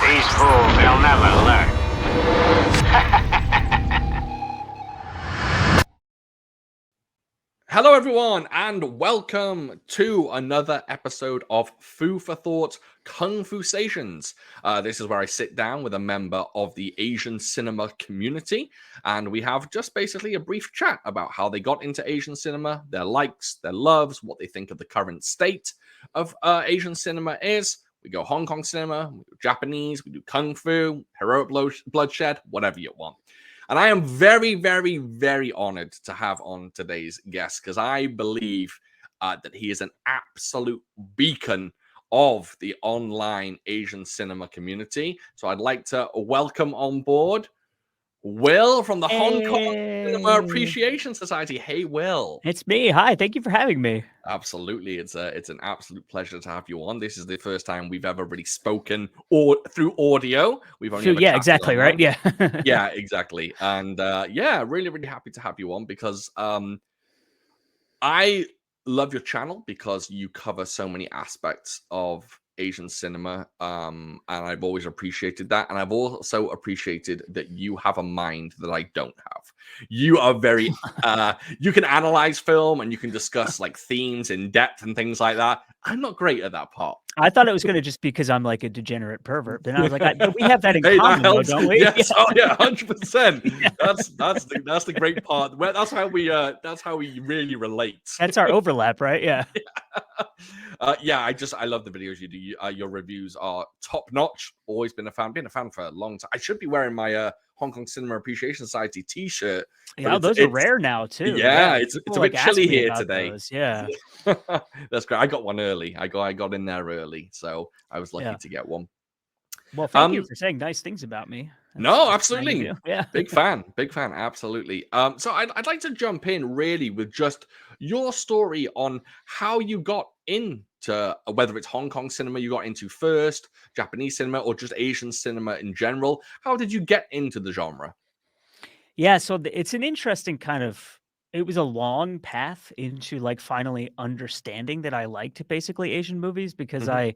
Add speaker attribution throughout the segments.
Speaker 1: These fools, they'll never learn.
Speaker 2: Hello, everyone, and welcome to another episode of Food for Thought Kungfusations. This is where I sit down with a member of the Asian cinema community, and we have just basically a brief chat about how they got into Asian cinema, their likes, their loves, what they think of the current state of Asian cinema is. We go Hong Kong cinema, we do Japanese, we do Kung Fu, heroic bloodshed, whatever you want. And I am very, very, very honored to have on today's guest because I believe that he is an absolute beacon of the online Asian cinema community. So I'd like to welcome on board Will from the Hong Kong Cinema Appreciation Society. Hey, Will.
Speaker 3: It's me. Hi. Thank you for having me.
Speaker 2: Absolutely. It's an absolute pleasure to have you on. This is the first time we've ever really spoken or through audio. We've only ever chatted
Speaker 3: exactly,
Speaker 2: online.
Speaker 3: right? Yeah.
Speaker 2: Yeah, exactly. And really, really happy to have you on because I love your channel because you cover so many aspects of Asian cinema, and I've always appreciated that. And I've also appreciated that you have a mind that I don't have. You are very, you can analyze film and you can discuss like themes in depth and things like that. I'm not great at that part.
Speaker 3: I thought it was going to just because I'm like a degenerate pervert, but I was like, we have that in common, though, don't we?
Speaker 2: Yes, oh yeah, 100%. That's the great part. That's how we really relate.
Speaker 3: That's our overlap, right? Yeah.
Speaker 2: I love the videos you do. Your reviews are top notch. Always been a fan for a long time. I should be wearing my Hong Kong Cinema Appreciation Society T-shirt.
Speaker 3: Yeah, those are rare now too.
Speaker 2: Yeah, it's a bit chilly here today.
Speaker 3: Those. Yeah,
Speaker 2: that's great. I got one early. I got in there early, so I was lucky to get one.
Speaker 3: Well, thank you for saying nice things about me.
Speaker 2: No, absolutely.
Speaker 3: Yeah,
Speaker 2: big fan, absolutely. So I'd like to jump in really with just your story on how you got into whether it's Hong Kong cinema you got into first, Japanese cinema, or just Asian cinema in general. How did you get into the genre?
Speaker 3: Yeah, so it's an interesting kind of. It was a long path into like finally understanding that I liked basically Asian movies because the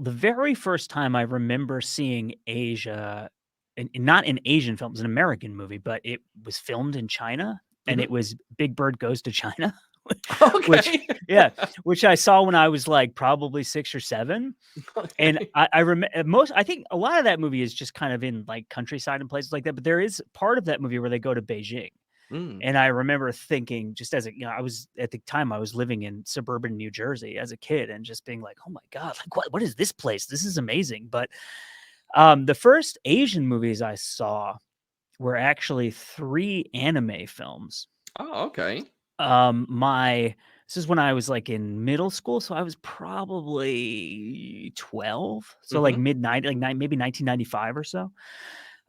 Speaker 3: very first time I remember seeing Asia, and not an Asian film, it was an American movie, but it was filmed in China, and it was Big Bird Goes to China.
Speaker 2: Okay.
Speaker 3: which I saw when I was like probably 6 or 7. Okay. And I remember I think a lot of that movie is just kind of in like countryside and places like that. But there is part of that movie where they go to Beijing. And I remember thinking, just as I was at the time I was living in suburban New Jersey as a kid and just being like, oh my God, like what is this place? This is amazing. But the first Asian movies I saw were actually 3 anime films.
Speaker 2: Oh, okay.
Speaker 3: This is when I was like in middle school, so I was probably 12, so like mid-90s, like maybe 1995 or so.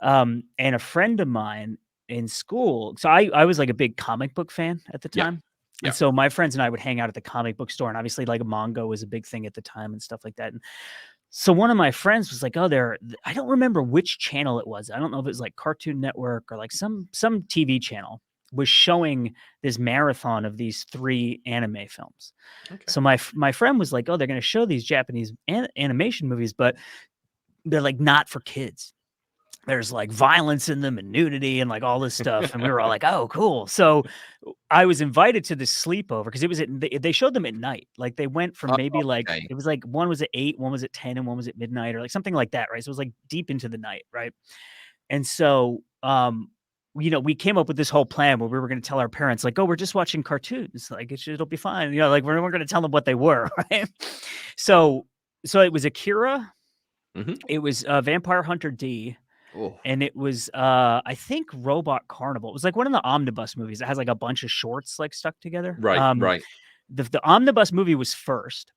Speaker 3: And a friend of mine in school, so I was like a big comic book fan at the time. And so my friends and I would hang out at the comic book store, and obviously like manga was a big thing at the time and stuff like that. And so one of my friends was like, I don't remember which channel it was. I don't know if it was like Cartoon Network or like some TV channel was showing this marathon of these 3 anime films. Okay. So my friend was like, they're going to show these Japanese animation movies, but they're like not for kids. There's like violence in them and nudity and like all this stuff. And we were all like, oh, cool. So I was invited to this sleepover because it was they showed them at night. Like they went from maybe like, it was like one was at 8, one was at 10, and one was at midnight or like something like that. Right. So it was like deep into the night. Right. And so, we came up with this whole plan where we were going to tell our parents, like, we're just watching cartoons. Like, it'll be fine. Like, we're going to tell them what they were. Right? So it was Akira. It was Vampire Hunter D. Oh. And it was, I think, Robot Carnival. It was like one of the omnibus movies that has like a bunch of shorts like stuck together.
Speaker 2: Right, right.
Speaker 3: The omnibus movie was first.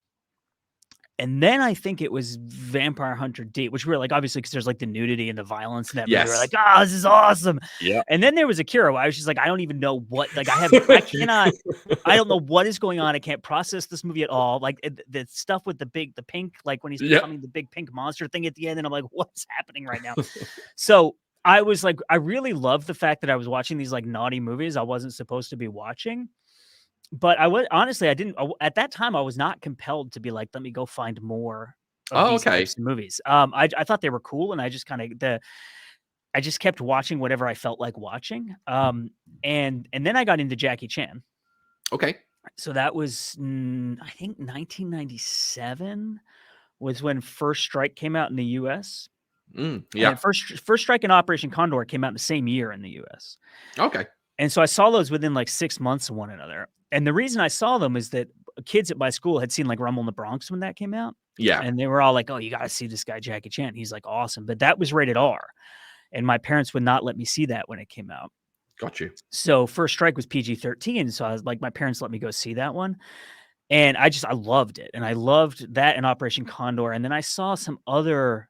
Speaker 3: And then I think it was Vampire Hunter D, which we were like, obviously, because there's like the nudity and the violence in that movie. We were like, this is awesome. Yeah. And then there was Akira. I was just like, I don't even know what, like, I don't know what is going on. I can't process this movie at all. Like the stuff with the pink, like when he's becoming the big pink monster thing at the end. And I'm like, what's happening right now? So I was like, I really loved the fact that I was watching these like naughty movies I wasn't supposed to be watching. But I was honestly, at that time, I was not compelled to be like, let me go find more of
Speaker 2: Oh,
Speaker 3: these
Speaker 2: okay.
Speaker 3: types of movies. I thought they were cool, and I just kind of I just kept watching whatever I felt like watching. And then I got into Jackie Chan.
Speaker 2: Okay.
Speaker 3: So that was I think 1997 was when First Strike came out in the US.
Speaker 2: Yeah.
Speaker 3: And First Strike and Operation Condor came out in the same year in the US.
Speaker 2: Okay.
Speaker 3: And so I saw those within like 6 months of one another. And the reason I saw them is that kids at my school had seen like Rumble in the Bronx when that came out.
Speaker 2: Yeah.
Speaker 3: And they were all like, "Oh, you got to see this guy Jackie Chan. He's like awesome." But that was rated R, and my parents would not let me see that when it came out.
Speaker 2: Got you.
Speaker 3: So First Strike was PG-13, so I was like, my parents let me go see that one, and I loved it, and I loved that and Operation Condor, and then I saw some other.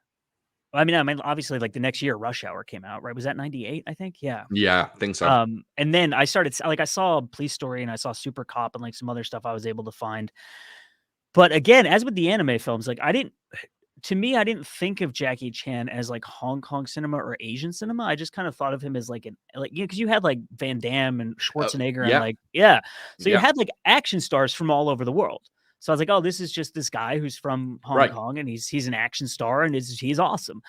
Speaker 3: I mean, obviously, like the next year, Rush Hour came out, right? Was that 98? I think, yeah.
Speaker 2: Yeah, I think so.
Speaker 3: And then I started like I saw Police Story and I saw Super Cop and like some other stuff I was able to find. But again, as with the anime films, like I didn't think of Jackie Chan as like Hong Kong cinema or Asian cinema. I just kind of thought of him as like because you had like Van Damme and Schwarzenegger and
Speaker 2: Yeah.
Speaker 3: like so you
Speaker 2: Yeah.
Speaker 3: had like action stars from all over the world. So I was like, oh, this is just this guy who's from Hong
Speaker 2: Right.
Speaker 3: Kong and he's an action star and he's awesome.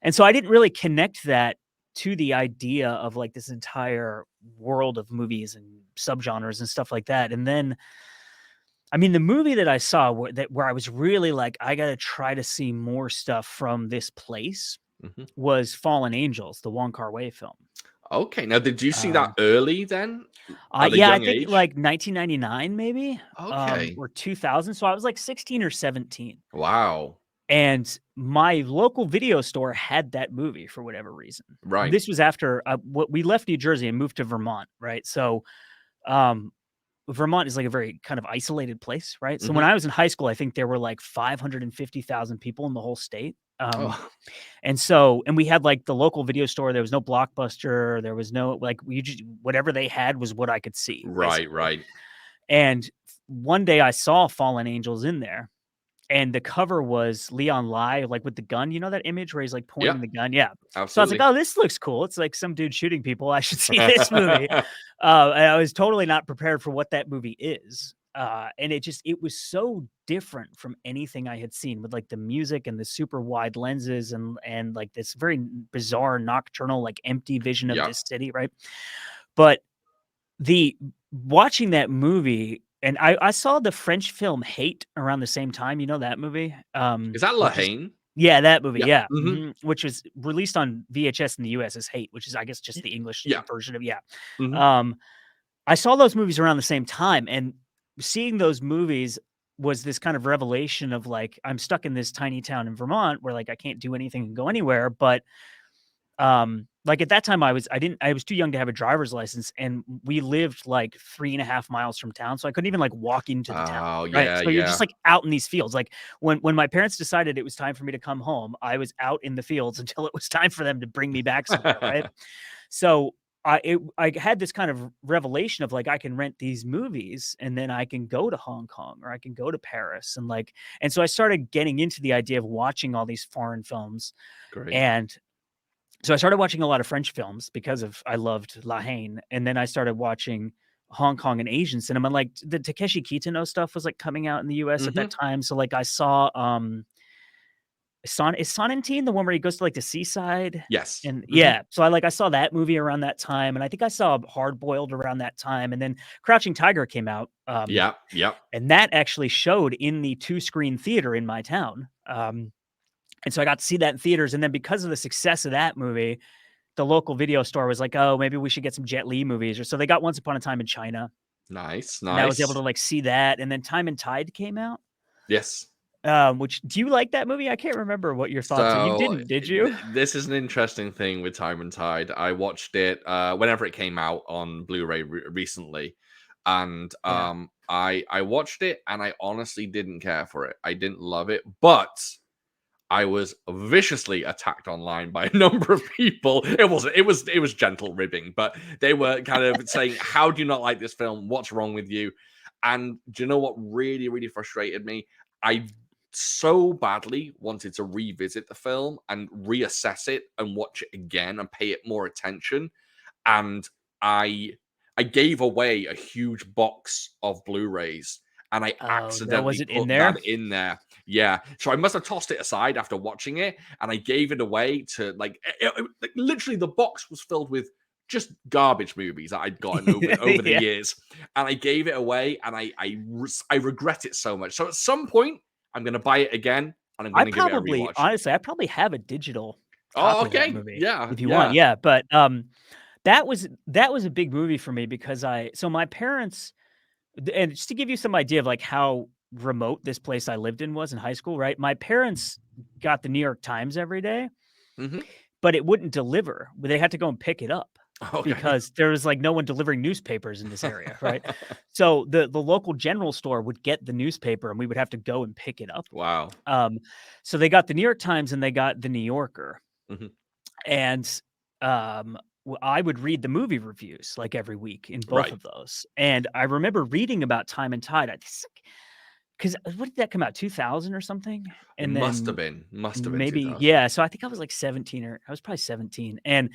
Speaker 3: And so I didn't really connect that to the idea of like this entire world of movies and subgenres and stuff like that. And then I mean, the movie that I saw where I was really like, I got to try to see more stuff from this place
Speaker 2: Mhm.
Speaker 3: was Fallen Angels, the Wong Kar Wai film.
Speaker 2: Okay. Now, did you see that early then? At a
Speaker 3: Yeah, I
Speaker 2: young
Speaker 3: think
Speaker 2: age?
Speaker 3: like 1999 maybe,
Speaker 2: Okay.
Speaker 3: or 2000. So I was like 16 or 17.
Speaker 2: Wow.
Speaker 3: And my local video store had that movie for whatever reason.
Speaker 2: Right.
Speaker 3: This was after we left New Jersey and moved to Vermont, right? So um, Vermont is like a very kind of isolated place, right? So when
Speaker 2: Mhm.
Speaker 3: I was in high school, I think there were like 550,000 people in the whole state.
Speaker 2: Oh,
Speaker 3: And we had like the local video store. There was no Blockbuster. There was no like we just whatever they had was what I could see,
Speaker 2: right,
Speaker 3: basically.
Speaker 2: right.
Speaker 3: And one day I saw Fallen Angels in there, and the cover was Leon Lai, like with the gun. You know that image where he's like pointing
Speaker 2: Yep,
Speaker 3: the gun? Yeah. So I was like,
Speaker 2: absolutely.
Speaker 3: oh, this looks cool. It's like some dude shooting people. I should see this movie. And I was totally not prepared for what that movie is. And it was so different from anything I had seen with like the music and the super wide lenses and like this very bizarre nocturnal, like empty vision of
Speaker 2: Yeah.
Speaker 3: this city, right? But the watching that movie, and I saw the French film Hate around the same time. You know that movie?
Speaker 2: Is that
Speaker 3: Which is
Speaker 2: Lahane?
Speaker 3: yeah, that movie,
Speaker 2: Yeah.
Speaker 3: yeah,
Speaker 2: Mhm.
Speaker 3: which was released on VHS in the US as Hate, which is, I guess, just
Speaker 2: Y
Speaker 3: the English
Speaker 2: yeah.
Speaker 3: version of yeah.
Speaker 2: Mhm.
Speaker 3: Um, I saw those movies around the same time, and seeing those movies was this kind of revelation of, like, I'm stuck in this tiny town in Vermont where, like, I can't do anything and go anywhere, but like, at that time, I was too young to have a driver's license, and we lived, like, 3.5 miles from town, so I couldn't even, like, walk into the town,
Speaker 2: Oh,
Speaker 3: right?
Speaker 2: yeah,
Speaker 3: So you're just,
Speaker 2: yeah.
Speaker 3: like, out in these fields, like, when my parents decided it was time for me to come home, I was out in the fields until it was time for them to bring me back somewhere, right? So, I had this kind of revelation of, like, I can rent these movies, and then I can go to Hong Kong, or I can go to Paris, and so I started getting into the idea of watching all these foreign films,
Speaker 2: Great.
Speaker 3: and so I started watching a lot of French films because I loved La Haine, and then I started watching Hong Kong and Asian cinema. Like the Takeshi Kitano stuff was like coming out in the US at that
Speaker 2: Mhm.
Speaker 3: time. So like I saw Sonantine, the one where he goes to like the seaside.
Speaker 2: Yes.
Speaker 3: And
Speaker 2: Mhm.
Speaker 3: yeah, so I saw that movie around that time, and I think I saw Hard Boiled around that time, and then Crouching Tiger came out,
Speaker 2: Yeah, yep.
Speaker 3: and that actually showed in the 2-screen theater in my town. And so I got to see that in theaters, and then because of the success of that movie, the local video store was like, "Oh, maybe we should get some Jet Li movies," or so they got Once Upon a Time in China,
Speaker 2: Nice,
Speaker 3: and I was able to,
Speaker 2: nice.
Speaker 3: like, see that, and then Time and Tide came out,
Speaker 2: Yes.
Speaker 3: which do you like that movie? I can't remember what your thoughts are. You
Speaker 2: So,
Speaker 3: didn't, did you?
Speaker 2: this is an interesting thing with Time and Tide. I watched it, whenever it came out on Blu-ray recently, and,
Speaker 3: Yeah.
Speaker 2: I watched it, and I honestly didn't care for it. I didn't love it, but I was viciously attacked online by a number of people. It was gentle ribbing, but they were kind of saying, "How do you not like this film? What's wrong with you?" And do you know what really, really frustrated me? I so badly wanted to revisit the film and reassess it and watch it again and pay it more attention. And I I gave away a huge box of Blu-rays and I
Speaker 3: Oh, no, was
Speaker 2: accidentally
Speaker 3: it in
Speaker 2: put that
Speaker 3: there?
Speaker 2: in there. Yeah. So I must have tossed it aside after watching it, and I gave it away to like, like, literally the box was filled with just garbage movies that I'd gotten over the
Speaker 3: Yeah.
Speaker 2: years, and I gave it away, and I regret it so much. So at some point, I'm gonna buy it again, and I'm
Speaker 3: I
Speaker 2: gonna give it a
Speaker 3: probably
Speaker 2: rewatch.
Speaker 3: honestly, I probably have a digital
Speaker 2: Oh,
Speaker 3: copy of that
Speaker 2: okay.
Speaker 3: movie
Speaker 2: Yeah,
Speaker 3: if you want.
Speaker 2: yeah.
Speaker 3: Yeah, but, that was a big movie for me because my parents and just to give you some idea of, like, how remote this place I lived in was in high school, right? My parents got the New York Times every day,
Speaker 2: Mhm.
Speaker 3: but it wouldn't deliver. They had to go and pick it up
Speaker 2: Okay.
Speaker 3: because there was, like, no one delivering newspapers in this area, right? So the local general store would get the newspaper, and we would have to go and pick it up.
Speaker 2: Wow.
Speaker 3: Um, so they got the New York Times and they got the New Yorker,
Speaker 2: Mhm.
Speaker 3: and, I would read the movie reviews, like, every week in both
Speaker 2: Right.
Speaker 3: of those, and I remember reading about Time and Tide. I just 'cause what did that come out, 2000 or something?
Speaker 2: It
Speaker 3: And then
Speaker 2: must have been
Speaker 3: maybe
Speaker 2: 2000.
Speaker 3: yeah, so I think I was, like, 17 or I was probably 17, and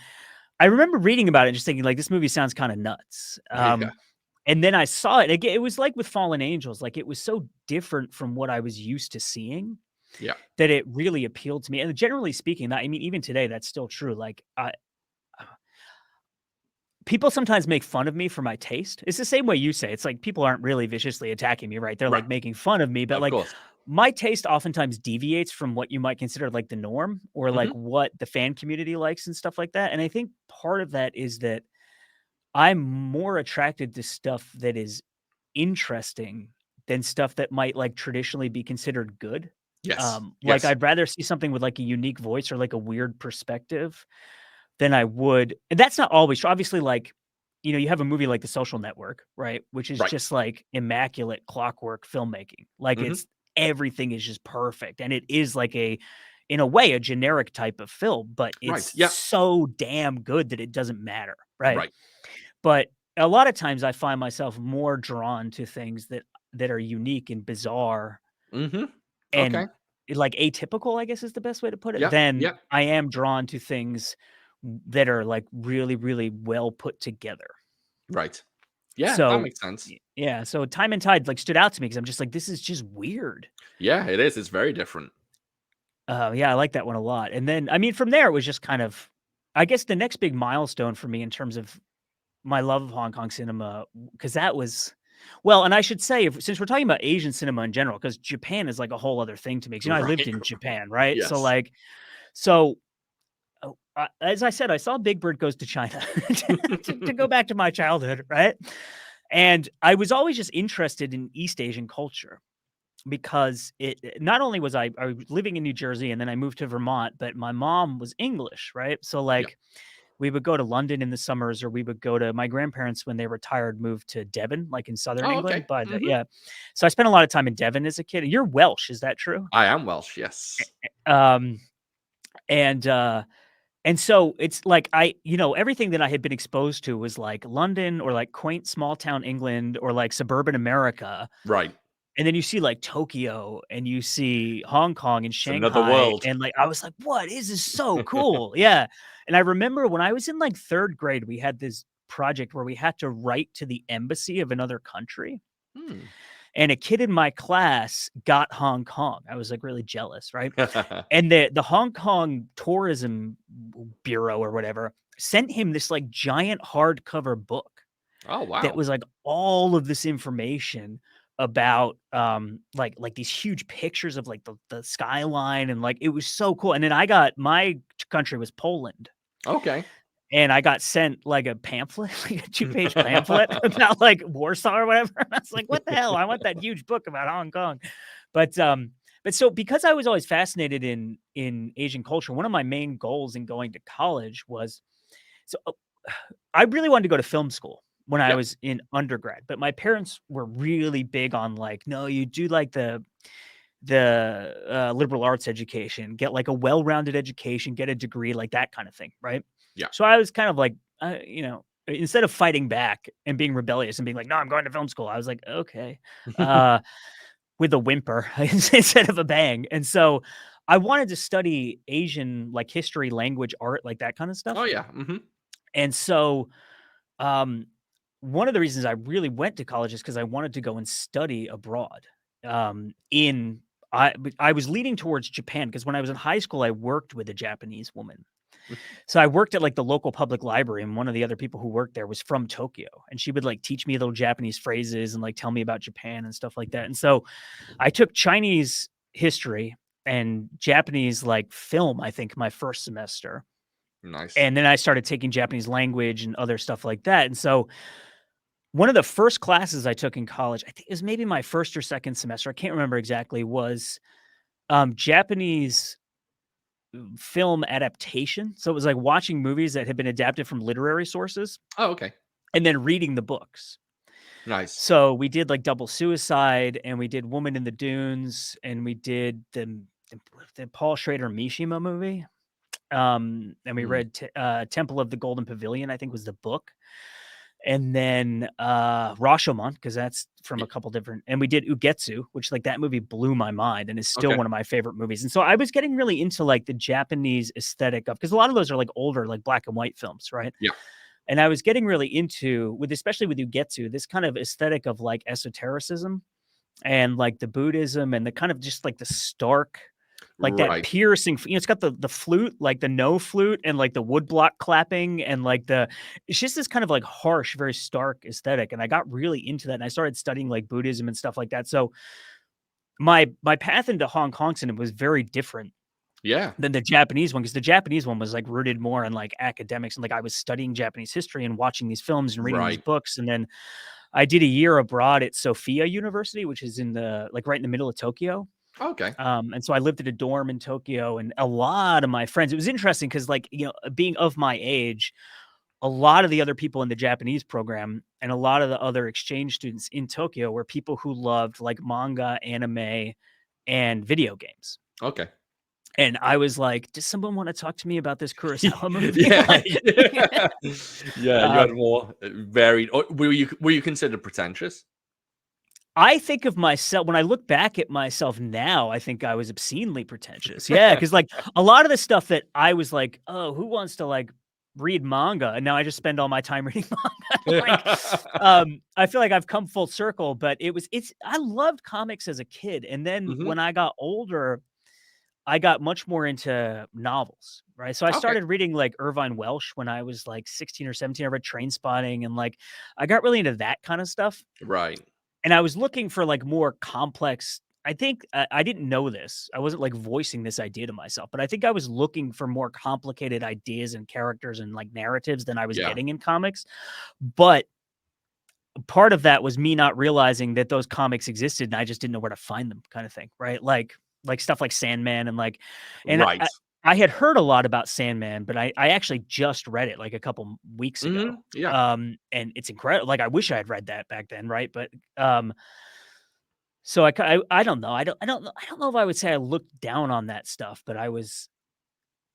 Speaker 3: I remember reading about it and just thinking, like, "This movie sounds kinda nuts."
Speaker 2: Yeah.
Speaker 3: And then I saw it again. It was like with Fallen Angels, like, it was so different from what I was used to seeing
Speaker 2: Yeah.
Speaker 3: that it really appealed to me, and generally speaking, I mean, even today, that's still true, like, people sometimes make fun of me for my taste. It's the same way you say, it's like people aren't really viciously attacking me, right? They're,
Speaker 2: Right.
Speaker 3: like, making fun of me, but,
Speaker 2: Of
Speaker 3: like,
Speaker 2: course.
Speaker 3: my taste oftentimes deviates from what you might consider, like, the norm or, like,
Speaker 2: Mhm.
Speaker 3: what the fan community likes and stuff like that, and I think part of that is that I'm more attracted to stuff that is interesting than stuff that might, like, traditionally be considered good.
Speaker 2: Yes.
Speaker 3: Like,
Speaker 2: Yes.
Speaker 3: I'd rather see something with, like, a unique voice or, like, a weird perspective than I would and that's not always true. Obviously, like, you have a movie like The Social Network, right? Which is
Speaker 2: Right.
Speaker 3: just, like, immaculate clockwork filmmaking. Like,
Speaker 2: Mhm.
Speaker 3: it's everything is just perfect, and it is like in a way, a generic type of film, but
Speaker 2: Right.
Speaker 3: it's
Speaker 2: Yeah.
Speaker 3: so damn good that it doesn't matter, right?
Speaker 2: Right.
Speaker 3: But a lot of times I find myself more drawn to things that are unique and bizarre
Speaker 2: Mhm.
Speaker 3: and,
Speaker 2: Okay.
Speaker 3: like, atypical, I guess is the best way to put it,
Speaker 2: Yep.
Speaker 3: than
Speaker 2: Yep.
Speaker 3: I am drawn to things that are, like, really, really well put together.
Speaker 2: Right. Yeah, that
Speaker 3: So,
Speaker 2: makes sense.
Speaker 3: yeah, so Time and Tide, like, stood out to me because 'cause I'm just like, "This is just weird."
Speaker 2: Yeah, it is. It's very different.
Speaker 3: Yeah, I like that one a lot, and then, I mean, from there, it was just kind of I guess the next big milestone for me in terms of my love of Hong Kong cinema, because that was well, and I should say, since we're talking about Asian cinema in general, because Japan is like a whole other thing to me. 'Cause, I lived
Speaker 2: Right.
Speaker 3: in Japan, right? So,
Speaker 2: Yes.
Speaker 3: like, so, as I said, I saw Big Bird Goes to China to go back to my childhood, right? And I was always just interested in East Asian culture because not only was I was living in New Jersey and then I moved to Vermont, but my mom was English, right? So,
Speaker 2: Yeah.
Speaker 3: like, we would go to London in the summers, or we would go to my grandparents when they retired, moved to Devon, like in southern
Speaker 2: Oh, okay.
Speaker 3: England. By the
Speaker 2: Mhm.
Speaker 3: yeah, so I spent a lot of time in Devon as a kid. You're Welsh, is that true?
Speaker 2: I am Welsh, yes.
Speaker 3: Um, and so it's like everything that I had been exposed to was like London or like quaint small town England or like suburban America.
Speaker 2: Right.
Speaker 3: And then you see, like, Tokyo, and you see Hong Kong and
Speaker 2: It's another
Speaker 3: Shanghai,
Speaker 2: world.
Speaker 3: and, like, I was like, "What? This is so cool." Yeah, and I remember when I was in, like, 3rd grade, we had this project where we had to write to the embassy of another country,
Speaker 2: Hmm.
Speaker 3: and a kid in my class got Hong Kong. I was, like, really jealous, right? And the Hong Kong Tourism Bureau or whatever sent him this, like, giant hardcover book
Speaker 2: Oh,
Speaker 3: that
Speaker 2: wow.
Speaker 3: was, like, all of this information about, like, these huge pictures of, like, the skyline, and, like, it was so cool, and then my country was Poland,
Speaker 2: Okay.
Speaker 3: and I got sent, like, a pamphlet, like a two-page pamphlet about, like, Warsaw or whatever, and I was like, "What the hell? I want that huge book about Hong Kong." But, so because I was always fascinated in Asian culture, one of my main goals in going to college was so I really wanted to go to film school when I
Speaker 2: Yep.
Speaker 3: was in undergrad, but my parents were really big on like, "No, you do like the liberal arts education, get like a well-rounded education, get a degree," like that kind of thing, right?
Speaker 2: Yeah.
Speaker 3: So I was kind of like, instead of fighting back and being rebellious and being like, "No, I'm going to film school," I was like, "Okay," uh, with a whimper instead of a bang. And so I wanted to study Asian like history, language, art, like that kind of
Speaker 2: Oh,
Speaker 3: stuff.
Speaker 2: yeah. Mhm.
Speaker 3: And so um, one of the reasons I really went to college is because I wanted to go and study abroad, in I was leaning towards Japan because when I was in high school, I worked with a Japanese woman. So I worked at like the local public library, and one of the other people who worked there was from Tokyo, and she would like teach me little Japanese phrases and like tell me about Japan and stuff like that. And so I took Chinese history and Japanese like film, I think, my first semester.
Speaker 2: Nice.
Speaker 3: And then I started taking Japanese language and other stuff like that. And so one of the first classes I took in college, I think it was maybe my first or second semester, I can't remember exactly, was Japanese film adaptation. So it was like watching movies that had been adapted from literary sources
Speaker 2: Oh, okay.
Speaker 3: and then reading the books.
Speaker 2: Nice.
Speaker 3: So we did like Double Suicide, and we did Woman in the Dunes, and we did the Paul Schrader Mishima movie. And we read Temple of the Golden Pavilion, I think was the book. And then Rashomon, because that's from a couple different, and we did Ugetsu, which like that movie blew my mind and is still one of my favorite movies. And so I was getting really into like the Japanese aesthetic of, because a lot of those are like older, like black and white films, right?
Speaker 2: Yeah.
Speaker 3: And I was getting really into, with especially with Ugetsu, this kind of aesthetic of like esotericism and like the Buddhism and the kind of just like the stark, like that piercing, it's got the flute, like the no flute and like the woodblock clapping and like it's just this kind of like harsh, very stark aesthetic. And I got really into that, and I started studying like Buddhism and stuff like that. So my path into Hong Kong cinema was very different than the Japanese one, because the Japanese one was like rooted more in like academics, and like I was studying Japanese history and watching these films and reading these books. And then I did a year abroad at Sophia University, which is in the like right in the middle of Tokyo.
Speaker 2: Okay.
Speaker 3: And so I lived at a dorm in Tokyo, and a lot of my friends, it was interesting because like, being of my age, a lot of the other people in the Japanese program and a lot of the other exchange students in Tokyo were people who loved like manga, anime, and video games.
Speaker 2: Okay.
Speaker 3: And I was like, does someone want to talk to me about this Kurosawa movie?
Speaker 2: You had more varied. Or were you considered pretentious?
Speaker 3: I think of myself, when I look back at myself now, I think I was obscenely pretentious. Yeah, because like a lot of the stuff that I was like, oh, who wants to like read manga? And now I just spend all my time reading manga. I feel like I've come full circle, but I loved comics as a kid. And then when I got older, I got much more into novels, right? So I started reading like Irvine Welsh when I was like 16 or 17. I read Trainspotting, and like I got really into that kind of stuff.
Speaker 2: Right.
Speaker 3: And I was looking for like more complex. I think I didn't know this. I wasn't like voicing this idea to myself, but I think I was looking for more complicated ideas and characters and like narratives than I was getting in comics. But part of that was me not realizing that those comics existed, and I just didn't know where to find them, kind of thing, right? Like stuff like Sandman and like, and I had heard a lot about Sandman, but I actually just read it like a couple weeks ago. And it's incredible. Like I wish I had read that back then, right? But so I don't know. I don't know if I would say I looked down on that stuff, but I was,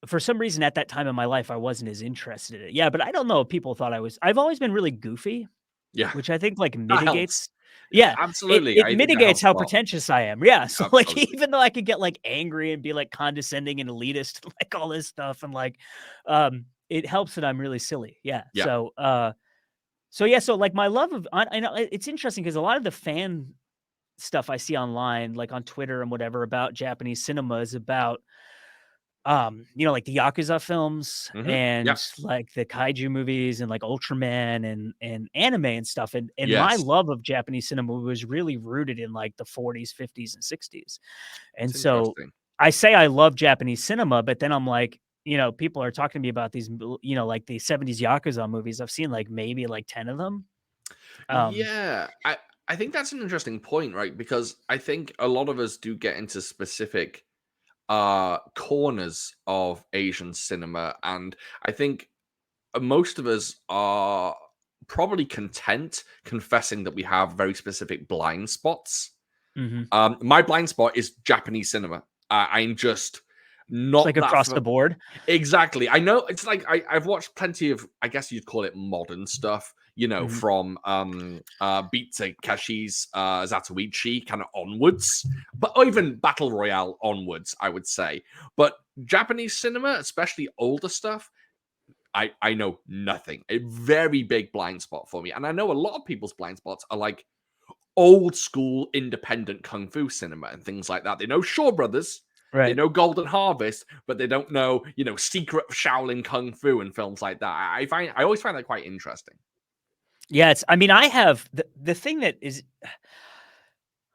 Speaker 3: for some reason at that time in my life, I wasn't as interested in it. Yeah, but I don't know if people thought I was. I've always been really goofy.
Speaker 2: Yeah.
Speaker 3: Which I think like
Speaker 2: That
Speaker 3: mitigates.
Speaker 2: helps.
Speaker 3: Yeah,
Speaker 2: Absolutely.
Speaker 3: It
Speaker 2: I think that
Speaker 3: mitigates
Speaker 2: helps a
Speaker 3: how
Speaker 2: lot.
Speaker 3: pretentious I am. Yeah. So like,
Speaker 2: Absolutely.
Speaker 3: even though I could get like angry and be like condescending and elitist, like all this stuff, and like, it helps that I'm really silly. Yeah. So yeah. So like my love of, I know it's interesting because a lot of the fan stuff I see online, like on Twitter and whatever, about Japanese cinema is about, like the Yakuza films and like the kaiju movies and like Ultraman and anime and stuff. And my love of Japanese cinema was really rooted in like the 40s, 50s, and 60s. And so I say I love Japanese cinema, but then I'm like, people are talking to me about these, like the 70s Yakuza movies. I've seen like maybe like 10 of them.
Speaker 2: I think that's an interesting point, right? Because I think a lot of us do get into specific corners of Asian cinema, and I think most of us are probably content confessing that we have very specific blind spots. My blind spot is Japanese cinema. I'm just not
Speaker 3: like across the board.
Speaker 2: Exactly. I know it's like I've watched plenty of, I guess you'd call it modern stuff, from Beat Takeshi's Zatoichi kind of onwards, but even Battle Royale onwards, I would say. But Japanese cinema, especially older stuff, I know nothing. A very big blind spot for me. And I know a lot of people's blind spots are like old school independent kung fu cinema and things like that. They know Shaw Brothers, they
Speaker 3: Right.
Speaker 2: know Golden Harvest, but they don't know, Secret of Shaolin Kung Fu and films like that. I always find that quite interesting.
Speaker 3: Yeah, I mean, I have the thing that is.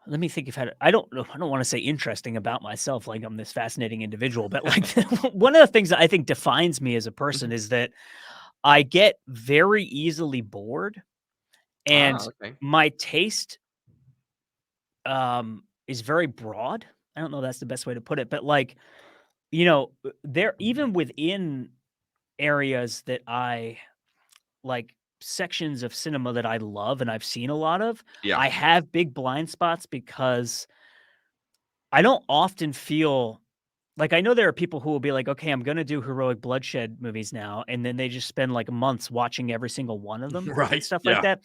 Speaker 3: Let me think if I don't know. I don't want to say interesting about myself, like I'm this fascinating individual, but like one of the things that I think defines me as a person
Speaker 2: Mhm.
Speaker 3: is that I get very easily bored, and
Speaker 2: Okay.
Speaker 3: my taste is very broad. I don't know that's the best way to put it, but like, there even within areas that I like sections of cinema that I love and I've seen a lot of,
Speaker 2: Yeah.
Speaker 3: I have big blind spots because I don't often feel like I know there are people who will be like, "Okay, I'm gonna do heroic bloodshed movies now," and then they just spend, like, months watching every single one of them and
Speaker 2: Right.
Speaker 3: stuff like
Speaker 2: Yeah.
Speaker 3: that.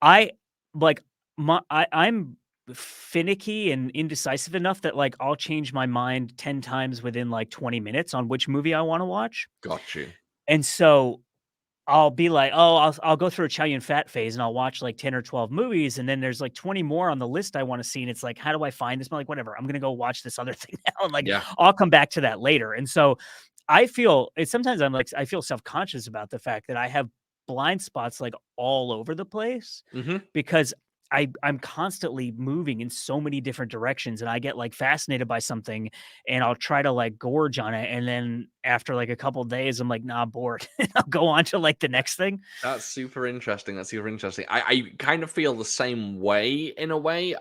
Speaker 3: I like, I'm finicky and indecisive enough that, like, I'll change my mind 10 times within, like, 20 minutes on which movie I wanna watch,
Speaker 2: Got you.
Speaker 3: and so I'll be like, "Oh, I'll go through a Chow Yun Fat phase, and I'll watch, like, 10 or 12 movies, and then there's, like, 20 more on the list I wanna see, and it's like, how do I find this?" I'm like, "Whatever, I'm gonna go watch this other thing now, and, like,
Speaker 2: Yeah.
Speaker 3: I'll come back to that later." And so, I feel sometimes I'm like I feel self-conscious about the fact that I have blind spots, like, all over the place
Speaker 2: Hmm.
Speaker 3: because I'm constantly moving in so many different directions, and I get, like, fascinated by something, and I'll try to, like, gorge on it, and then after, like, a couple days, I'm like, "Nah, I'm bored." And I'll go on to, like, the next thing.
Speaker 2: That's super interesting. That's super interesting. I kind of feel the same way in a way.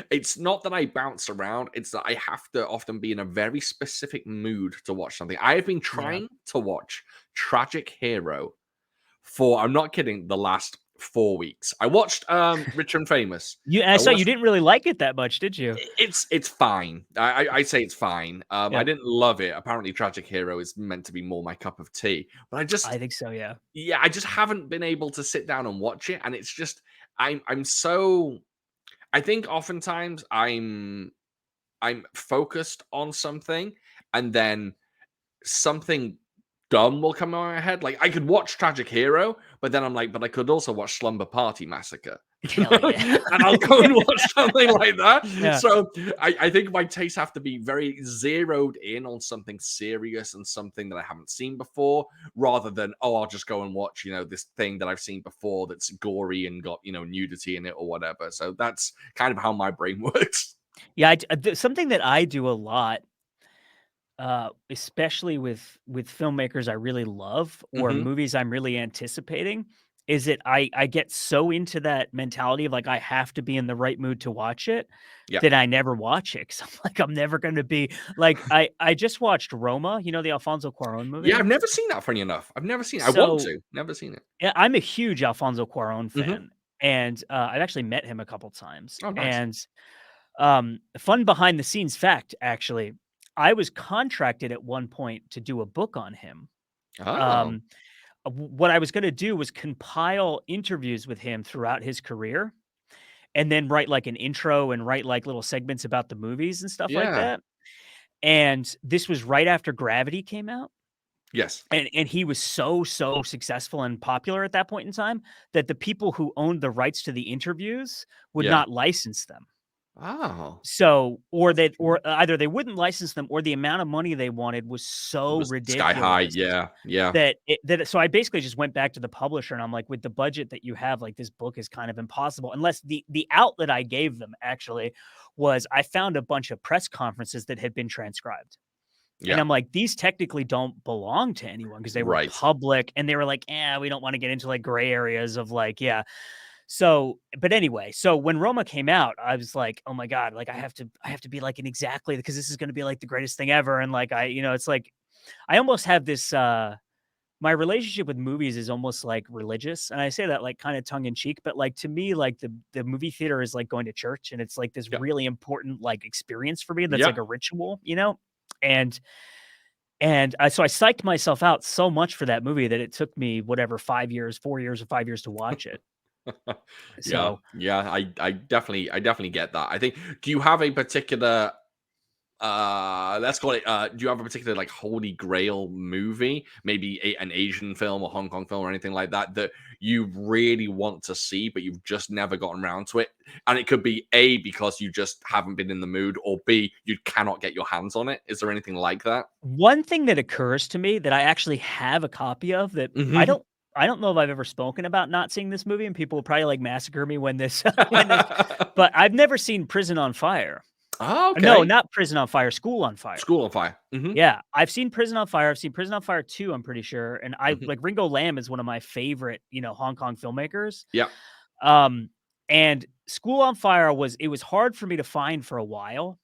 Speaker 2: It's not that I bounce around, it's that I have to often be in a very specific mood to watch something. I have been
Speaker 3: Yeah.
Speaker 2: trying to watch Tragic Hero for, I'm not kidding, the last 4 weeks. I watched Rich and Famous.
Speaker 3: I
Speaker 2: I
Speaker 3: saw you
Speaker 2: watched
Speaker 3: didn't really like it that much, did you?
Speaker 2: it's fine. I say it's fine. I
Speaker 3: Yeah,
Speaker 2: didn't love it. Apparently, Tragic Hero is meant to be more my cup of tea. But
Speaker 3: I think so, yeah.
Speaker 2: I just haven't been able to sit down and watch it. And it's just I'm so I think oftentimes I'm focused on something, and then something dumb will come in my head. Like, I could watch Tragic Hero, but then I'm like, but I could also watch Slumber Party Massacre.
Speaker 3: Hell yeah.
Speaker 2: And I'll go and watch something like that.
Speaker 3: Yeah.
Speaker 2: So I think my tastes have to be very zeroed in on something serious and something that I haven't seen before, rather than, oh, I'll just go and watch, this thing that I've seen before that's gory and got, nudity in it or whatever. So that's kind of how my brain works.
Speaker 3: Yeah, something that I do a lot, especially with filmmakers I really love or
Speaker 2: Hmm.
Speaker 3: movies I'm really anticipating, is that I get so into that mentality of, like, I have to be in the right mood to watch it,
Speaker 2: Yeah.
Speaker 3: that I never watch it 'cause I'm like, I'm never gonna be like, I just watched Roma, the Alfonso Cuarón
Speaker 2: Yeah,
Speaker 3: movie?
Speaker 2: I've never seen that, funny enough. I've never seen it. I want
Speaker 3: So
Speaker 2: to. Never seen it.
Speaker 3: yeah, I'm a huge Alfonso Cuarón
Speaker 2: Mhm.
Speaker 3: fan, and, I've actually met him a couple times,
Speaker 2: Oh, nice.
Speaker 3: and, fun behind the scenes fact, actually, I was contracted at one point to do a book on him.
Speaker 2: Oh,
Speaker 3: Um, what I was gonna do was compile interviews with him throughout his career, and then write, like, an intro and write, like, little segments about the movies and stuff like
Speaker 2: yeah.
Speaker 3: that, and this was right after Gravity came out.
Speaker 2: Yes.
Speaker 3: And he was so successful and popular at that point in time that the people who owned the rights to the interviews would
Speaker 2: Yeah.
Speaker 3: not license them.
Speaker 2: Oh,
Speaker 3: So,
Speaker 2: that's
Speaker 3: or either they wouldn't license them or the amount of money they wanted was
Speaker 2: it
Speaker 3: so
Speaker 2: was sky high.
Speaker 3: ridiculous
Speaker 2: Yeah, yeah,
Speaker 3: so I basically just went back to the publisher and I'm like, with the budget that you have, like this book is kind of impossible. Unless the outlet I gave them actually was I found a bunch of press conferences that had been transcribed. And
Speaker 2: yeah.
Speaker 3: I'm like, these technically don't belong to anyone because they were
Speaker 2: Right.
Speaker 3: public and they were like, we don't want to get into like gray areas of like, yeah. So, but anyway, so when Roma came out, I was like, oh my God, like I have to be like in exactly because this is going to be like the greatest thing ever. And like, it's like, I almost have this, my relationship with movies is almost like religious. And I say that like kind of tongue in cheek, but like to me, like the movie theater is like going to church and it's like this
Speaker 2: Yeah,
Speaker 3: really important like experience for me. That's
Speaker 2: yeah.
Speaker 3: like a ritual. And so I psyched myself out so much for that movie that it took me whatever 5 years, 4 years or 5 years to watch it.
Speaker 2: Yeah,
Speaker 3: So,
Speaker 2: yeah. I definitely get that. I think. Do you have a particular let's call it, do you have a particular like holy grail movie, maybe an Asian film or Hong Kong film or anything like that that you really want to see but you've just never gotten around to it? And it could be A, because you just haven't been in the mood, or B, you cannot get your hands on it. Is there anything like that?
Speaker 3: One thing that occurs to me that I actually have a copy of that I don't know if I've ever spoken about not seeing this movie, and people will probably like massacre me when this but I've never seen Prison on Fire.
Speaker 2: Oh,
Speaker 3: No,
Speaker 2: okay.
Speaker 3: not Prison on Fire, School on Fire.
Speaker 2: School on Fire.
Speaker 3: Yeah, I've seen Prison on Fire. I've seen Prison on Fire 2, I'm pretty sure, and I
Speaker 2: Mhm.
Speaker 3: like Ringo Lam is one of my favorite, Hong Kong filmmakers.
Speaker 2: Yeah.
Speaker 3: Um, and School on Fire was hard for me to find for a while,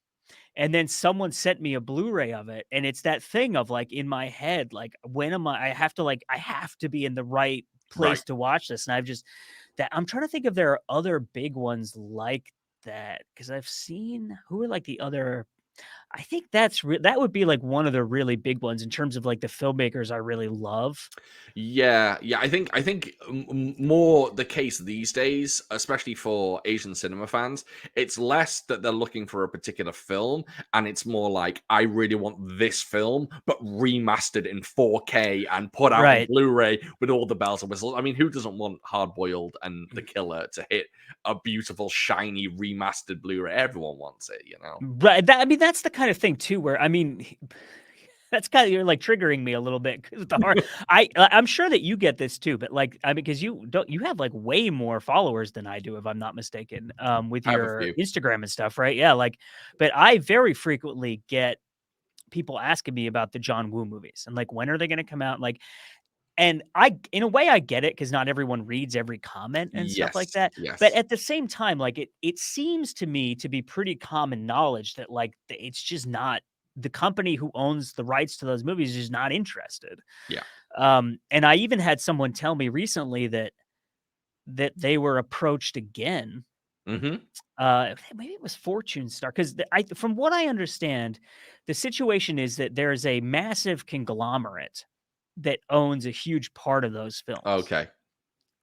Speaker 3: and then someone sent me a Blu-ray of it, and it's that thing of, like, in my head, like, when am I have to be in the right
Speaker 2: Right.
Speaker 3: place to watch this, and I've just that I'm trying to think if there are other big ones like that because 'cause I've seen who are, like, the other I think that would be, like, one of the really big ones in terms of, like, the filmmakers I really love.
Speaker 2: Yeah, yeah. I think more the case these days, especially for Asian cinema fans, it's less that they're looking for a particular film, and it's more like I really want this film, but remastered in 4K and put out on
Speaker 3: Right.
Speaker 2: Blu-ray with all the bells and whistles. I mean, who doesn't want Hard Boiled and The Killer to hit a beautiful, shiny remastered Blu-ray? Everyone wants it, you know.
Speaker 3: Right, I mean, that's the kind of thing too where I mean, that's kinda you're, like, triggering me a little bit 'cause the hard I'm sure that you get this too, but, like, I mean, because you have, like, way more followers than I do, if I'm not mistaken, with
Speaker 2: I have a
Speaker 3: your
Speaker 2: few.
Speaker 3: Instagram and stuff, right? Yeah, like but I very frequently get people asking me about the John Woo movies and, like, when are they gonna come out? Like and in a way, I get it because not everyone reads every comment and stuff like
Speaker 2: Yes,
Speaker 3: that, but
Speaker 2: yes,
Speaker 3: at the same time, like, it seems to me to be pretty common knowledge that, like, it's just not the company who owns the rights to those movies is not interested.
Speaker 2: yeah.
Speaker 3: And I even had someone tell me recently that they were approached again,
Speaker 2: Hmm.
Speaker 3: maybe it was Fortune Star, 'cause I from what I understand, the situation is that there is a massive conglomerate that owns a huge part of those films.
Speaker 2: Okay.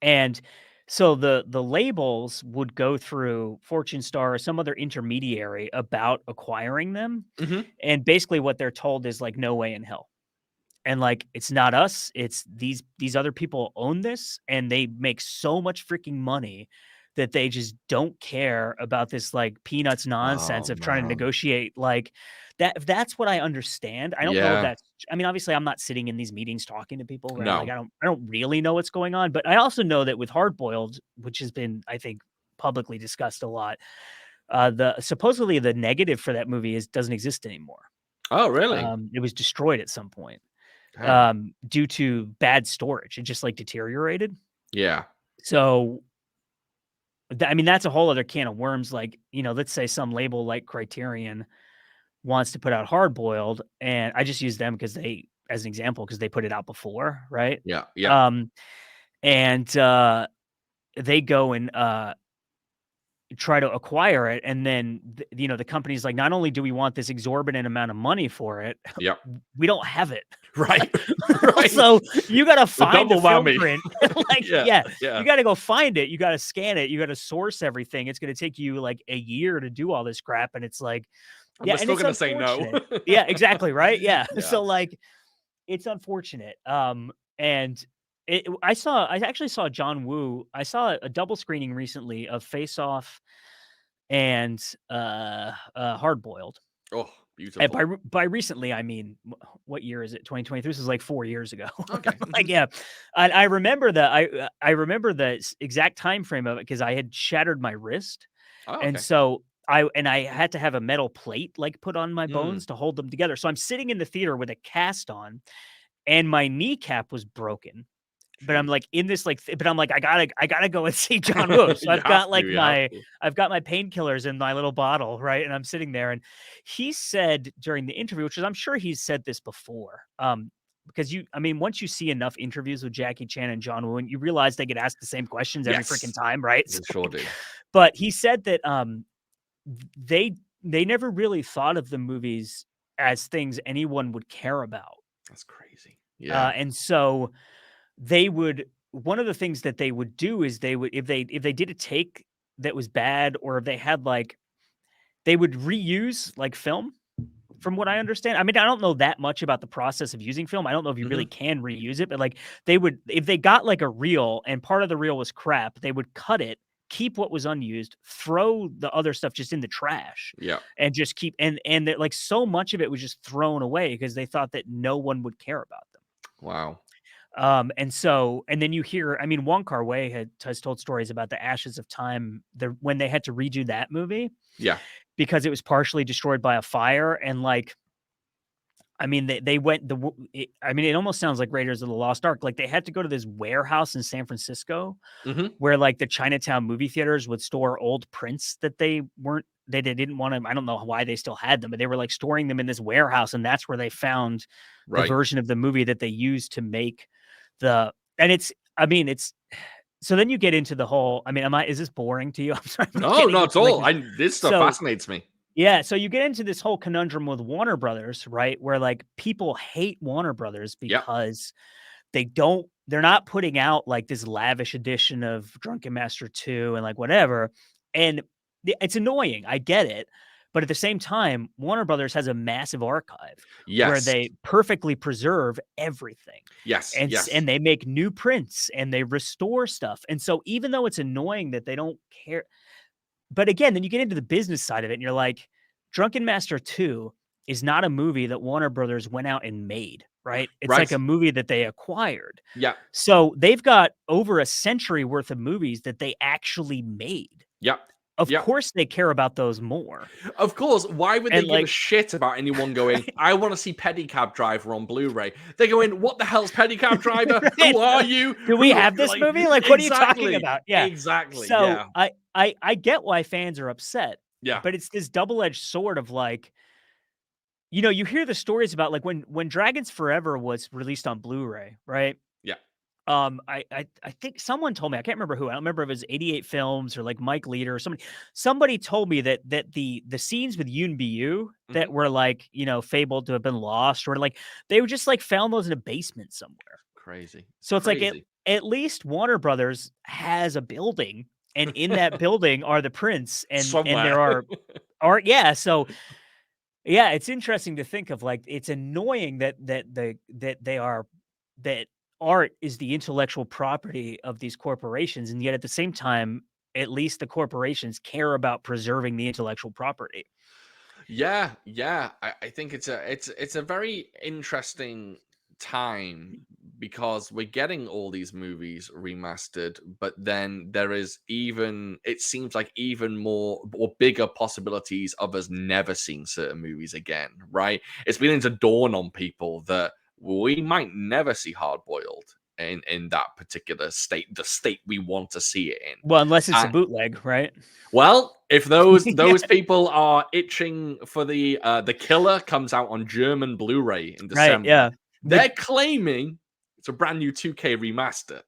Speaker 3: And so the labels would go through Fortune Star or some other intermediary about acquiring them,
Speaker 2: Hmm.
Speaker 3: and basically what they're told is like, "No way in hell." And, like, it's not us, it's these other people own this, and they make so much freaking money that they just don't care about this, like, peanuts
Speaker 2: Oh
Speaker 3: nonsense of trying to
Speaker 2: man.
Speaker 3: negotiate, like, that's what I understand. I don't know if
Speaker 2: Yeah.
Speaker 3: that's I mean, obviously, I'm not sitting in these meetings talking to people, right? Like,
Speaker 2: No.
Speaker 3: I don't really know what's going on, but I also know that with Hard Boiled, which has been, I think, publicly discussed a lot, the supposedly the negative for that movie is doesn't exist anymore.
Speaker 2: Oh, really?
Speaker 3: It was destroyed at some point
Speaker 2: Damn.
Speaker 3: due to bad storage. It just, like, deteriorated.
Speaker 2: Yeah.
Speaker 3: So, I mean, that's a whole other can of worms, like, let's say some label like Criterion wants to put out Hard Boiled, and I just use them because they as an example, because they put it out before, right?
Speaker 2: Yeah. Yeah.
Speaker 3: Um, and, they go and, try to acquire it, and then, the company's like, "Not only do we want this exorbitant amount of money for it,
Speaker 2: Yep.
Speaker 3: we don't have it."
Speaker 2: Right. Right.
Speaker 3: So, you gotta
Speaker 2: The
Speaker 3: find the
Speaker 2: double
Speaker 3: film
Speaker 2: whammy.
Speaker 3: print. Like,
Speaker 2: Yeah.
Speaker 3: yeah,
Speaker 2: Yeah.
Speaker 3: you gotta go find it, you gotta scan it, you gotta source everything. It's gonna take you, like, a year to do all this crap, and it's like
Speaker 2: And
Speaker 3: yeah,
Speaker 2: we're
Speaker 3: and
Speaker 2: still
Speaker 3: it's
Speaker 2: gonna say no.
Speaker 3: unfortunate. Yeah, exactly, right? Yeah.
Speaker 2: Yeah.
Speaker 3: So, like, it's unfortunate. And I actually saw John Woo. I saw a double screening recently of Face Off and, Hard Boiled.
Speaker 2: Oh,
Speaker 3: And
Speaker 2: beautiful.
Speaker 3: by recently, I mean, what year is it? 2023. This is like 4 years ago.
Speaker 2: Okay.
Speaker 3: Like,
Speaker 2: Mhm.
Speaker 3: yeah, and I remember that I remember the exact time frame of it because I had shattered my wrist,
Speaker 2: Oh,
Speaker 3: and
Speaker 2: okay.
Speaker 3: so I had to have a metal plate, like, put on my
Speaker 2: Mm.
Speaker 3: bones to hold them together. So I'm sitting in the theater with a cast on, and my kneecap was broken. But I'm,
Speaker 2: Jeez.
Speaker 3: like, in this, like, but I'm, like, I gotta go and see John Woo. So
Speaker 2: You
Speaker 3: I've
Speaker 2: have
Speaker 3: got,
Speaker 2: to.
Speaker 3: like,
Speaker 2: You have to.
Speaker 3: I've got my painkillers in my little bottle, right? And I'm sitting there, and he said during the interview, which is I'm sure he's said this before, because I mean, once you see enough interviews with Jackie Chan and John Woo, and you realize they get asked the same questions every freaking
Speaker 2: Yes.
Speaker 3: time, right?
Speaker 2: They
Speaker 3: So,
Speaker 2: sure
Speaker 3: like,
Speaker 2: do.
Speaker 3: but he said that, they they never really thought of the movies as things anyone would care about.
Speaker 2: That's crazy. Yeah.
Speaker 3: And so they would one of the things that they would do is they would if they did a take that was bad or if they had like they would reuse like film, from what I understand. I mean, I don't know that much about the process of using film. I don't know if you really can reuse it, but like they would, if they got like a reel and part of the reel was crap, they would cut it, keep what was unused, throw the other stuff just in the trash,
Speaker 2: Yeah.
Speaker 3: and just keep like so much of it was just thrown away because they thought that no one would care about them.
Speaker 2: Wow.
Speaker 3: And then you hear, I mean, Wong Kar Wai has told stories about the Ashes of Time, when they had to redo that movie
Speaker 2: Yeah.
Speaker 3: because it was partially destroyed by a fire, and like, I mean, they went I mean, it almost sounds like Raiders of the Lost Ark. Like they had to go to this warehouse in San Francisco where like the Chinatown movie theaters would store old prints that they didn't want to. I don't know why they still had them, but they were like storing them in this warehouse, and that's where they found the version of the movie that they used to make it's. So then you get into the whole. I mean, is this boring to you? I'm sorry.
Speaker 2: No, not at all. This stuff fascinates me.
Speaker 3: Yeah, so you get into this whole conundrum with Warner Brothers, right? Where like people hate Warner Brothers because they're not putting out like this lavish edition of Drunken Master 2 and like whatever. And it's annoying. I get it. But at the same time, Warner Brothers has a massive archive where they perfectly preserve everything.
Speaker 2: Yes.
Speaker 3: And they make new prints and they restore stuff. And so even though it's annoying that they don't care, but again, then you get into the business side of it and you're like, Drunken Master 2 is not a movie that Warner Brothers went out and made, right? It's like a movie that they acquired.
Speaker 2: Yeah.
Speaker 3: So they've got over a century worth of movies that they actually made.
Speaker 2: Yeah.
Speaker 3: Of course they care about those more.
Speaker 2: Of course. Why would they give a shit about anyone going, I want to see Pedicab Driver on Blu-ray? They're going, what the hell's Pedicab Driver? Who are you?
Speaker 3: Do we have this movie? Like, what are you talking about? Yeah.
Speaker 2: Exactly.
Speaker 3: So I get why fans are upset.
Speaker 2: Yeah.
Speaker 3: But it's this double-edged sword of like, you hear the stories about like when Dragons Forever was released on Blu-ray, right?
Speaker 2: Yeah.
Speaker 3: I think someone told me, I can't remember who. I don't remember if it was 88 Films or like Mike Leader or somebody. Somebody told me that the scenes with Yoon Bi-yu that were like, fabled to have been lost, or like they were just like found those in a basement somewhere.
Speaker 2: Crazy.
Speaker 3: So it's like at least Warner Brothers has a building, and in that building are the prints, and there are art. Yeah, so yeah, it's interesting to think of. Like, it's annoying that art is the intellectual property of these corporations, and yet at the same time, at least the corporations care about preserving the intellectual property.
Speaker 2: Yeah. I think it's a very interesting time because we're getting all these movies remastered, but then it seems like even more or bigger possibilities of us never seeing certain movies again, right? It's beginning to dawn on people that we might never see Hard Boiled in that particular state, the state we want to see it in.
Speaker 3: Well, unless it's a bootleg, right?
Speaker 2: Well, if those people are itching for the Killer comes out on German Blu-ray in December,
Speaker 3: right? Yeah,
Speaker 2: they're claiming it's a brand new 2K remaster.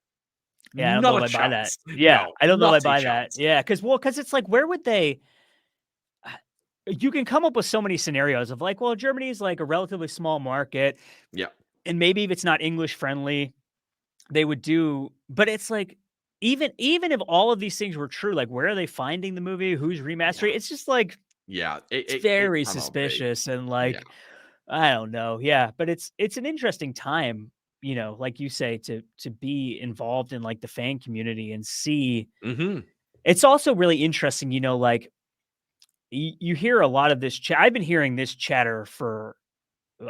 Speaker 3: Yeah, I don't know if I buy that. Yeah, I don't know if I buy that. Yeah, because it's like, where would they? You can come up with so many scenarios of like, well, Germany is like a relatively small market.
Speaker 2: Yeah.
Speaker 3: And maybe if it's not English friendly, they would do, but it's like, even if all of these things were true, like, where are they finding the movie? Who's remastering? Yeah. It's just like, it's very suspicious. And like, I don't know. Yeah. But it's an interesting time, like you say, to be involved in like the fan community and see. It's also really interesting, like you hear a lot of this I've been hearing this chatter for,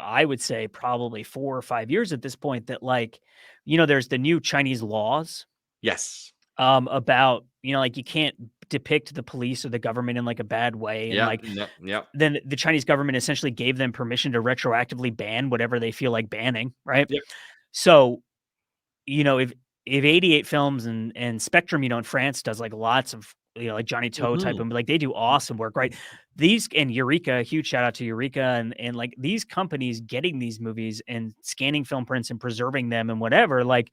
Speaker 3: I would say, probably 4 or 5 years at this point, that like, there's the new Chinese laws.
Speaker 2: Yes.
Speaker 3: About, like, you can't depict the police or the government in like a bad way. And then the Chinese government essentially gave them permission to retroactively ban whatever they feel like banning. Right.
Speaker 2: Yep.
Speaker 3: So, if 88 Films and Spectrum, in France does like lots of, like Johnny Toe type of, like, they do awesome work, right? These, and Eureka, huge shout out to Eureka, and like these companies getting these movies and scanning film prints and preserving them and whatever, like,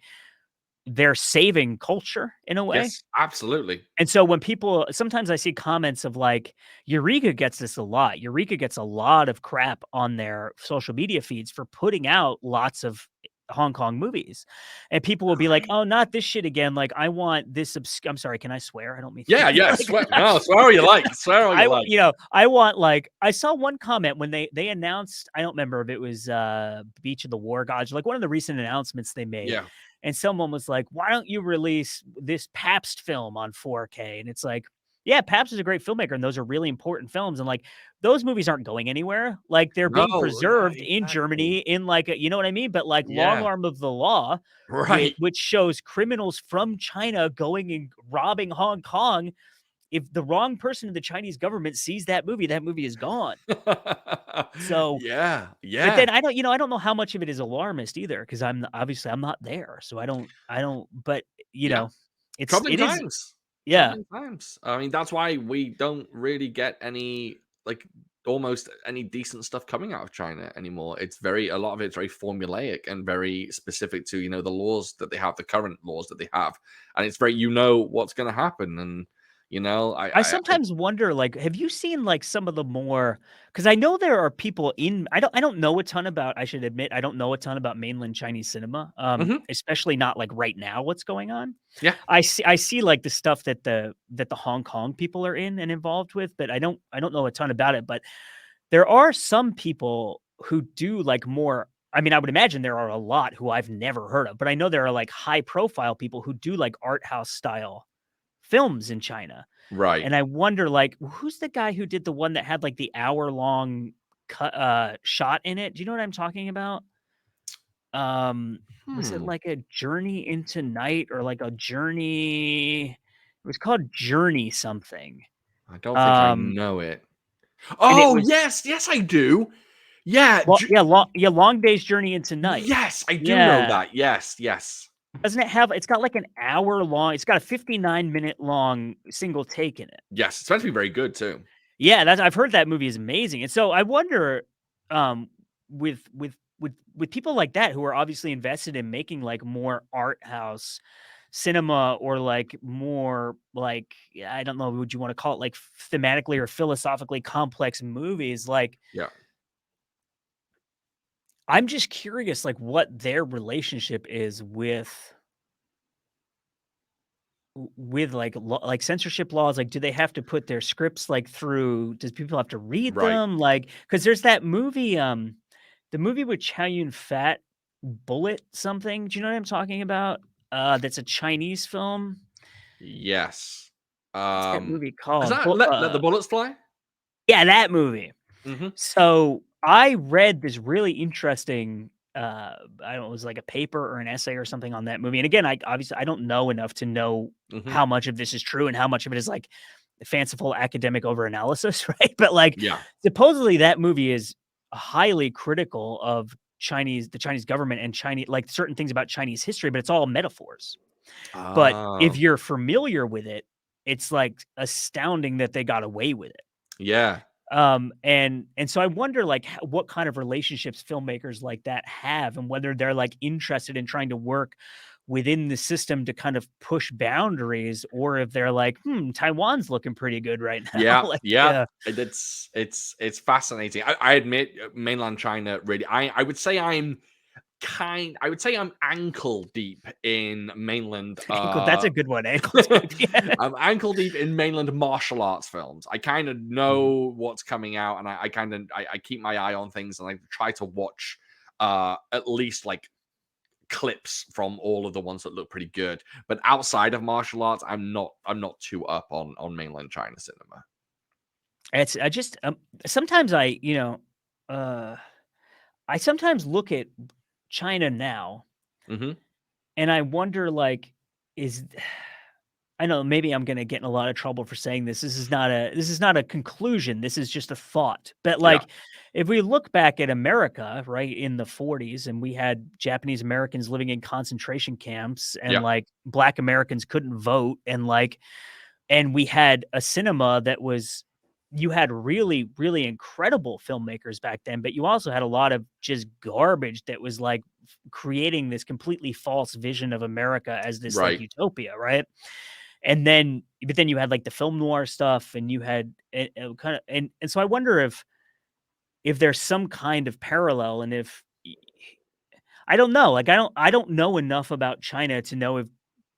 Speaker 3: they're saving culture in a way.
Speaker 2: Yes, absolutely.
Speaker 3: And so when people, sometimes I see comments of like, Eureka gets this a lot. Eureka gets a lot of crap on their social media feeds for putting out lots of Hong Kong movies, and people will be like,
Speaker 2: Right.
Speaker 3: "Oh, not this shit again! Like, I want this." I'm sorry, can I swear? I don't mean
Speaker 2: Yeah, yeah.
Speaker 3: like,
Speaker 2: Swear, no, swear all you like. Swear all you like.
Speaker 3: I want like I saw one comment when they announced. I don't remember if it was Beach of the War Gods, like one of the recent announcements they made,
Speaker 2: Yeah.
Speaker 3: and someone was like, "Why don't you release this Pabst film on 4K?" And it's like, yeah, Pabst is a great filmmaker, and those are really important films, and like those movies aren't going anywhere. Like they're being
Speaker 2: No, no,
Speaker 3: preserved in
Speaker 2: exactly.
Speaker 3: Germany in like a, you know what I mean? But like Long
Speaker 2: Yeah.
Speaker 3: Arm of the Law,
Speaker 2: Right.
Speaker 3: which shows criminals from China going and robbing Hong Kong. If the wrong person in the Chinese government sees that movie is gone. So,
Speaker 2: Yeah.
Speaker 3: but
Speaker 2: Yeah.
Speaker 3: then I don't know how much of it is alarmist either, because obviously I'm not there, so I don't. But you
Speaker 2: Yeah.
Speaker 3: know,
Speaker 2: Troubling
Speaker 3: it is,
Speaker 2: times.
Speaker 3: yeah.
Speaker 2: Troubling times. I mean, that's why we don't really get any, like, almost any decent stuff coming out of China anymore. It's very, a lot of it's very formulaic and very specific to, the laws that they have, the current laws that they have. And it's very, what's going to happen. And,
Speaker 3: I sometimes wonder, like, have you seen like some of the more? Because I know there are people in. I don't know a ton about. I should admit, I don't know a ton about mainland Chinese cinema.
Speaker 2: Mhm.
Speaker 3: Especially not like right now. What's going on?
Speaker 2: Yeah.
Speaker 3: I see like the stuff that the Hong Kong people are in and involved with, but I don't know a ton about it. But there are some people who do like more. I mean, I would imagine there are a lot who I've never heard of, but I know there are like high profile people who do like art house style films in China.
Speaker 2: Right.
Speaker 3: And I wonder, like, who's the guy who did the one that had like the hour-long cut shot in it? Do you know what I'm talking about? Was it
Speaker 2: Hmm.
Speaker 3: like a journey into night or like a journey? It was called Journey something.
Speaker 2: I don't think I
Speaker 3: Um,
Speaker 2: know it.
Speaker 3: and it
Speaker 2: Oh,
Speaker 3: was
Speaker 2: yes. Yes, I do. Yeah.
Speaker 3: Long Day's Journey into Night.
Speaker 2: Yes, I do know
Speaker 3: Yeah.
Speaker 2: that. Yes. Yes.
Speaker 3: Doesn't it have it's got like an hour long, it's got a 59-minute long single take in it.
Speaker 2: Yes. It's meant to be very good too.
Speaker 3: Yeah, I've heard that movie is amazing, and so I wonder, um, with people like that who are obviously invested in making like more art house cinema or like more like I don't know, would you want to call it like thematically or philosophically complex movies? Like,
Speaker 2: Yeah.
Speaker 3: I'm just curious, like what their relationship is with like like censorship laws. Like, do they have to put their scripts like through, does people have to read
Speaker 2: Right.
Speaker 3: them, like, because there's that movie, the movie with Chow Yun Fat, Bullet something, do you know what I'm talking about? That's a Chinese film.
Speaker 2: Yes.
Speaker 3: What's that
Speaker 2: Um,
Speaker 3: movie
Speaker 2: is
Speaker 3: called?
Speaker 2: that Let the Bullets Fly?
Speaker 3: Yeah, that movie.
Speaker 2: Mhm.
Speaker 3: So I read this really interesting, I don't know, it was like a paper or an essay or something on that movie. And again, I obviously I don't know enough to know
Speaker 2: Mhm.
Speaker 3: how much of this is true and how much of it is like fanciful academic overanalysis, right? But like
Speaker 2: Yeah.
Speaker 3: supposedly that movie is highly critical of the Chinese government and Chinese, like certain things about Chinese history, but it's all metaphors. But if
Speaker 2: Oh.
Speaker 3: you're familiar with it, it's like astounding that they got away with it.
Speaker 2: Yeah.
Speaker 3: And so I wonder like what kind of relationships filmmakers like that have, and whether they're like interested in trying to work within the system to kind of push boundaries, or if they're like, Taiwan's looking pretty good right now.
Speaker 2: Yeah.
Speaker 3: Like,
Speaker 2: Yeah.
Speaker 3: yeah,
Speaker 2: It's fascinating. I admit, mainland China really, I would say I would say I'm ankle deep in mainland,
Speaker 3: ankle. That's a good one. Ankle deep. Yeah.
Speaker 2: I'm ankle deep in mainland martial arts films. I kind of
Speaker 3: Mhm.
Speaker 2: know what's coming out, and I kind of I keep my eye on things, and I try to watch at least like clips from all of the ones that look pretty good. But outside of martial arts, I'm not too up on mainland China cinema.
Speaker 3: It's I just sometimes uh, I sometimes look at China now
Speaker 2: Hmm.
Speaker 3: and I wonder like, is I know maybe I'm gonna get in a lot of trouble for saying this. This is not a conclusion. This is just a thought. But
Speaker 2: Yeah.
Speaker 3: like, if we look back at America, right in the 40s, and we had Japanese Americans living in concentration camps, and
Speaker 2: Yeah.
Speaker 3: like Black Americans couldn't vote, and we had a cinema that was, you had really really incredible filmmakers back then, but you also had a lot of just garbage that was like creating this completely false vision of America as this like
Speaker 2: Right.
Speaker 3: utopia, right? And then but then you had, like, the film noir stuff, and you had kinda, and so I wonder if there's some kind of parallel, and if I don't know. Like, I don't know enough about China to know if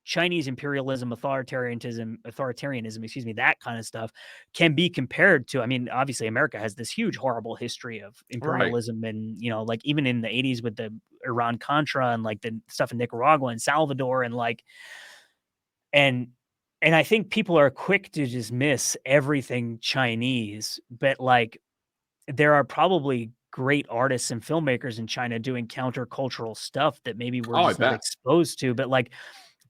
Speaker 3: Chinese imperialism, authoritarianism, excuse me, that kind of stuff can be compared to. I mean, obviously, America has this huge, horrible history of
Speaker 2: Right.
Speaker 3: imperialism, and like even in the '80s with the Iran Contra and like the stuff in Nicaragua and Salvador, and like and and I think people are quick to dismiss everything Chinese, but like there are probably great artists and filmmakers in China doing countercultural stuff that maybe we're
Speaker 2: Oh, I
Speaker 3: just not
Speaker 2: bet.
Speaker 3: exposed to. But like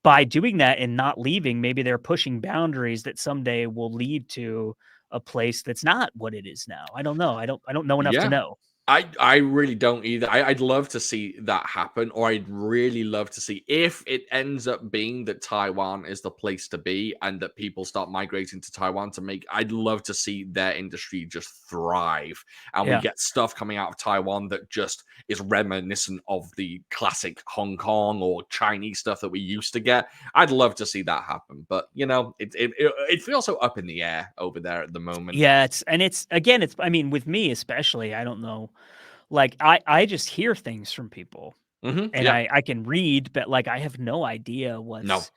Speaker 3: by doing that and not leaving, maybe they're pushing boundaries that someday will lead to a place that's not what it is now. I don't know. I don't know enough to
Speaker 2: Yeah.
Speaker 3: know.
Speaker 2: I really don't either. I'd love to see that happen, or I'd really love to see if it ends up being that Taiwan is the place to be and that people start migrating to Taiwan to make. I'd love to see their industry just thrive, and we
Speaker 3: Yeah.
Speaker 2: get stuff coming out of Taiwan that just is reminiscent of the classic Hong Kong or Chinese stuff that we used to get. I'd love to see that happen, but it feels so up in the air over there at the moment.
Speaker 3: Yeah, it's again, I mean, with me especially, I don't know. Like I just hear things from people and
Speaker 2: Yeah.
Speaker 3: I can read, but like I have no idea
Speaker 2: No.
Speaker 3: what's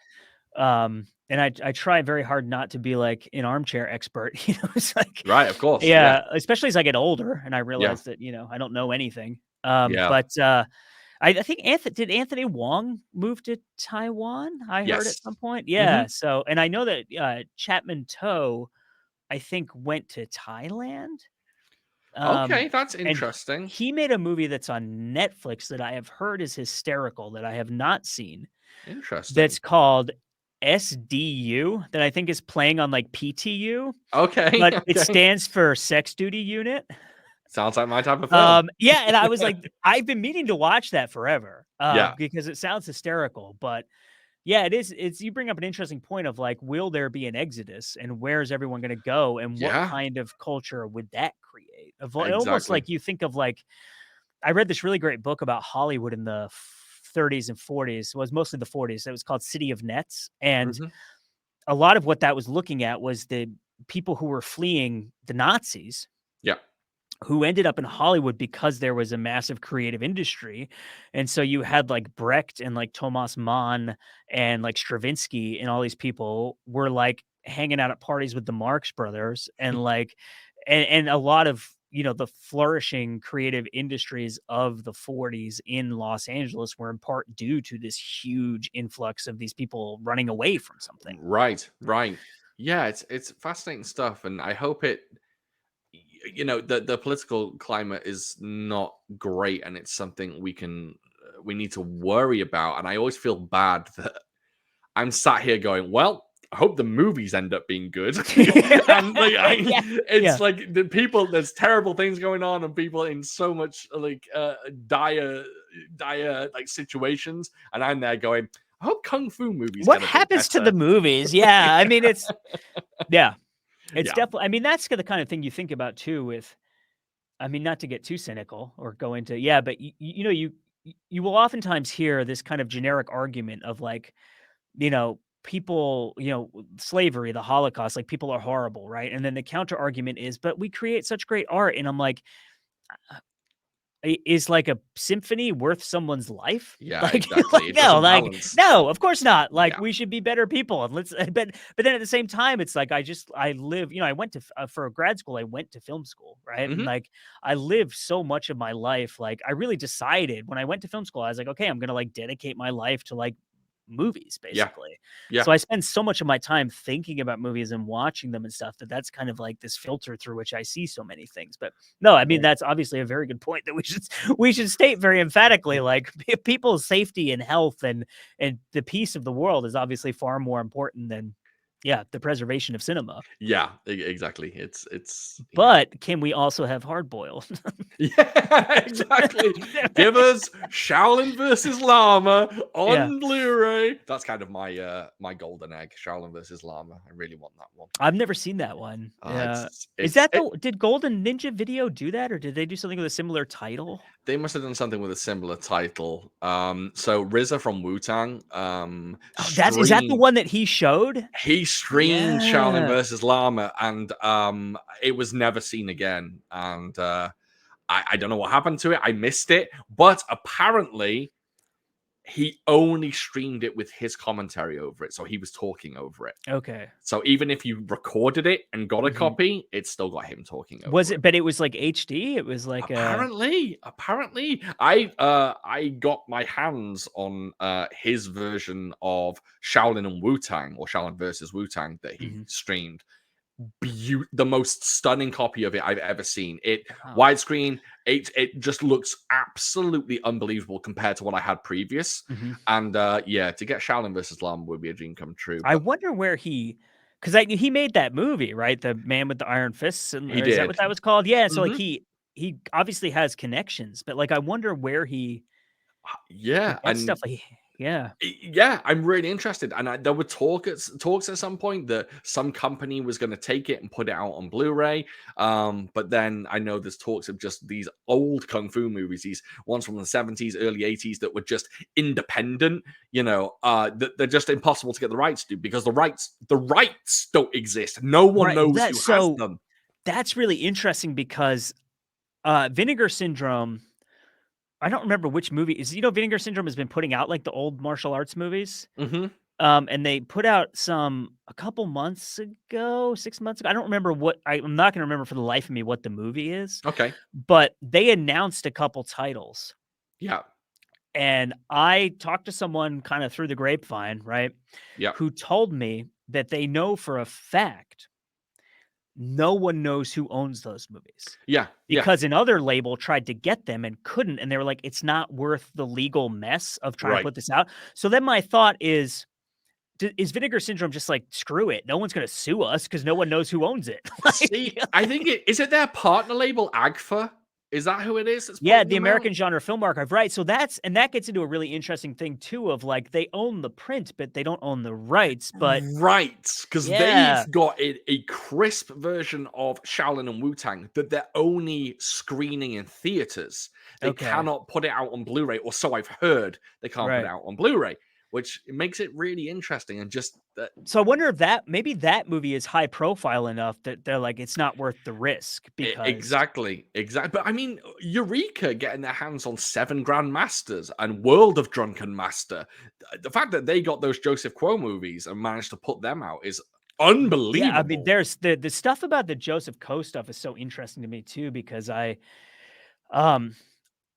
Speaker 3: and I try very hard not to be like an armchair expert, it's like
Speaker 2: Right. Of course. Yeah.
Speaker 3: yeah, especially as I get older and I
Speaker 2: Yeah.
Speaker 3: realize that, I don't know anything.
Speaker 2: Yeah.
Speaker 3: But I think Anthony Wong move to Taiwan? I heard at
Speaker 2: Yes.
Speaker 3: some point.
Speaker 2: Mhm.
Speaker 3: Yeah. So, and I know that Chapman Toe, I think, went to Thailand. Um,
Speaker 2: Okay, that's
Speaker 3: and
Speaker 2: interesting.
Speaker 3: he made a movie that's on Netflix that I have heard is hysterical that I have not seen.
Speaker 2: Interesting.
Speaker 3: That's called SDU, that I think is playing on like PTU,
Speaker 2: Okay,
Speaker 3: but it
Speaker 2: okay.
Speaker 3: stands for Sex Duty Unit.
Speaker 2: Sounds like my type of film.
Speaker 3: Yeah, and I was like, I've been meaning to watch that forever,
Speaker 2: Yeah.
Speaker 3: because it sounds hysterical. But yeah, it's you bring up an interesting point of like, will there be an exodus, and where's everyone going to go, and what
Speaker 2: Yeah,
Speaker 3: kind of culture would that create? Almost
Speaker 2: exactly.
Speaker 3: like you think of like, I read this really great book about Hollywood in the 30s and 40s. It was mostly the 40s. It was called City of Nets, and
Speaker 2: Mhm.
Speaker 3: a lot of what that was looking at was the people who were fleeing the Nazis
Speaker 2: Yeah.
Speaker 3: who ended up in Hollywood because there was a massive creative industry. And so you had like Brecht and like Thomas Mann and like Stravinsky and all these people were like hanging out at parties with the Marx brothers and like and a lot of the flourishing creative industries of the 40s in Los Angeles were in part due to this huge influx of these people running away from something.
Speaker 2: Right, right. Yeah, it's fascinating stuff, and I hope the political climate is not great, and it's something we need to worry about, and I always feel bad that I'm sat here going, well, I hope the movies end up being good. And like
Speaker 3: Yeah.
Speaker 2: it's
Speaker 3: Yeah.
Speaker 2: like there's terrible things going on and people in so much like dire like situations. And I'm there going, I hope Kung Fu movies
Speaker 3: What
Speaker 2: get a bit
Speaker 3: happens to the
Speaker 2: better.
Speaker 3: movies? Yeah, I mean, yeah, it's
Speaker 2: Yeah.
Speaker 3: definitely. I mean, that's the kind of thing you think about too with I mean, not to get too cynical or go into yeah, but you will oftentimes hear this kind of generic argument of like, people, slavery, the Holocaust, like people are horrible, right? And then the counter argument is, but we create such great art. And I'm like, is like a symphony worth someone's life?
Speaker 2: Yeah,
Speaker 3: Like,
Speaker 2: exactly.
Speaker 3: like
Speaker 2: It
Speaker 3: no,
Speaker 2: doesn't
Speaker 3: like
Speaker 2: balance.
Speaker 3: no, of course not. Like
Speaker 2: Yeah.
Speaker 3: we should be better people. And let's, but then at the same time, it's like I live. I went to for grad school. I went to film school, right? And
Speaker 2: Hmm.
Speaker 3: like I lived so much of my life. Like I really decided when I went to film school, I was like, okay, I'm gonna like dedicate my life to like movies
Speaker 2: Yeah.
Speaker 3: basically.
Speaker 2: Yeah.
Speaker 3: So I spend so much of my time thinking about movies and watching them and stuff that's kind of like this filter through which I see so many things. But no, I mean
Speaker 2: Right.
Speaker 3: that's obviously a very good point that we should state very emphatically like people's safety and health and the peace of the world is obviously far more important than yeah, the preservation of cinema.
Speaker 2: Yeah, exactly. It's yeah.
Speaker 3: But can we also have hard boiled?
Speaker 2: Yeah, exactly. Give us Shaolin versus Llama
Speaker 3: Yeah.
Speaker 2: on Blu-ray. That's kind of my golden egg. Shaolin versus Llama. I really want that one.
Speaker 3: I've never seen that one. Yeah.
Speaker 2: It's
Speaker 3: Is
Speaker 2: it's
Speaker 3: that
Speaker 2: it,
Speaker 3: did Golden Ninja Video do that, or did they do something with a similar title?
Speaker 2: they must have done something with a similar title. So RZA from Wu Tang
Speaker 3: Oh, is that the
Speaker 2: streamed
Speaker 3: one that he showed?
Speaker 2: he streamed Shaolin
Speaker 3: Yeah.
Speaker 2: versus Llama, and it was never seen again. And I don't know what happened to it. I missed it, but apparently he only streamed it with his commentary over it, so he was talking over it.
Speaker 3: Okay.
Speaker 2: So even if you recorded it and got a
Speaker 3: Mhm.
Speaker 2: copy, it still got him talking
Speaker 3: Was
Speaker 2: over
Speaker 3: it
Speaker 2: it.
Speaker 3: but it was like HD? It was like a
Speaker 2: Apparently, I got my hands on his version of Shaolin and Wu Tang, or Shaolin versus Wu Tang, that he
Speaker 3: Mhm.
Speaker 2: streamed. The most stunning copy of it I've ever seen. It
Speaker 3: Wow.
Speaker 2: widescreen. It just looks absolutely unbelievable compared to what I had previous.
Speaker 3: Mhm.
Speaker 2: And yeah, to get Shaolin versus Lam would be a dream come true.
Speaker 3: I
Speaker 2: But
Speaker 3: wonder where because he made that movie, right? The Man with the Iron Fists, and
Speaker 2: he
Speaker 3: or is that what
Speaker 2: did.
Speaker 3: that was called? Yeah, so, like,
Speaker 2: Hmm.
Speaker 3: he obviously has connections, but, like, I wonder where he
Speaker 2: Yeah,
Speaker 3: gets
Speaker 2: and
Speaker 3: stuff, like yeah.
Speaker 2: yeah, I'm really interested. And there were talks at some point that some company was going to take it and put it out on Blu-ray. But then I know there's talks of just these old kung fu movies, these ones from the 70s, early 80s that were just independent. They're just impossible to get the rights to, because the rights don't exist. No one
Speaker 3: Right,
Speaker 2: knows who has them.
Speaker 3: that's really interesting because, Vinegar Syndrome, I don't remember which movie Vinegar Syndrome has been putting out, like, the old martial arts movies?
Speaker 2: Hmm.
Speaker 3: And they put out some a couple months ago, 6 months ago. I don't remember I'm not gonna remember for the life of me what the movie is,
Speaker 2: Okay.
Speaker 3: but they announced a couple titles,
Speaker 2: Yeah.
Speaker 3: and I talked to someone kinda through the grapevine, right,
Speaker 2: Yeah.
Speaker 3: who told me that they know for a fact no one knows who owns those movies,
Speaker 2: Yeah. Yeah.
Speaker 3: because another label tried to get them and couldn't, and they were like, "It's not worth the legal mess of trying to
Speaker 2: Right.
Speaker 3: put this out." So then my thought is Vinegar Syndrome just like, "Screw it, no one's gonna sue us because no one knows who owns it."
Speaker 2: See, I think is it their partner label, AGFA? Is that who it is that's
Speaker 3: Yeah,
Speaker 2: putting
Speaker 3: the
Speaker 2: them out?
Speaker 3: American Genre Film Archive, right, so that gets into a really interesting thing too of, like, they own the print, but they don't own the rights, but
Speaker 2: Right, because they've
Speaker 3: yeah,
Speaker 2: got a crisp version of Shaolin and Wu Tang that they're only screening in theaters. They
Speaker 3: okay,
Speaker 2: cannot put it out on Blu-ray, or so I've heard. They can't put it
Speaker 3: right.
Speaker 2: out on Blu-ray, which makes it really interesting. And just that,
Speaker 3: So I wonder if maybe that movie is high profile enough that they're like, "It's not worth the risk," because
Speaker 2: exactly. But I mean, Eureka getting their hands on Seven Grandmasters and World of Drunken Master, the fact that they got those Joseph Quo movies and managed to put them out is
Speaker 3: yeah, I mean,
Speaker 2: unbelievable.
Speaker 3: there's the stuff about the Joseph Coe stuff is so interesting to me too because um,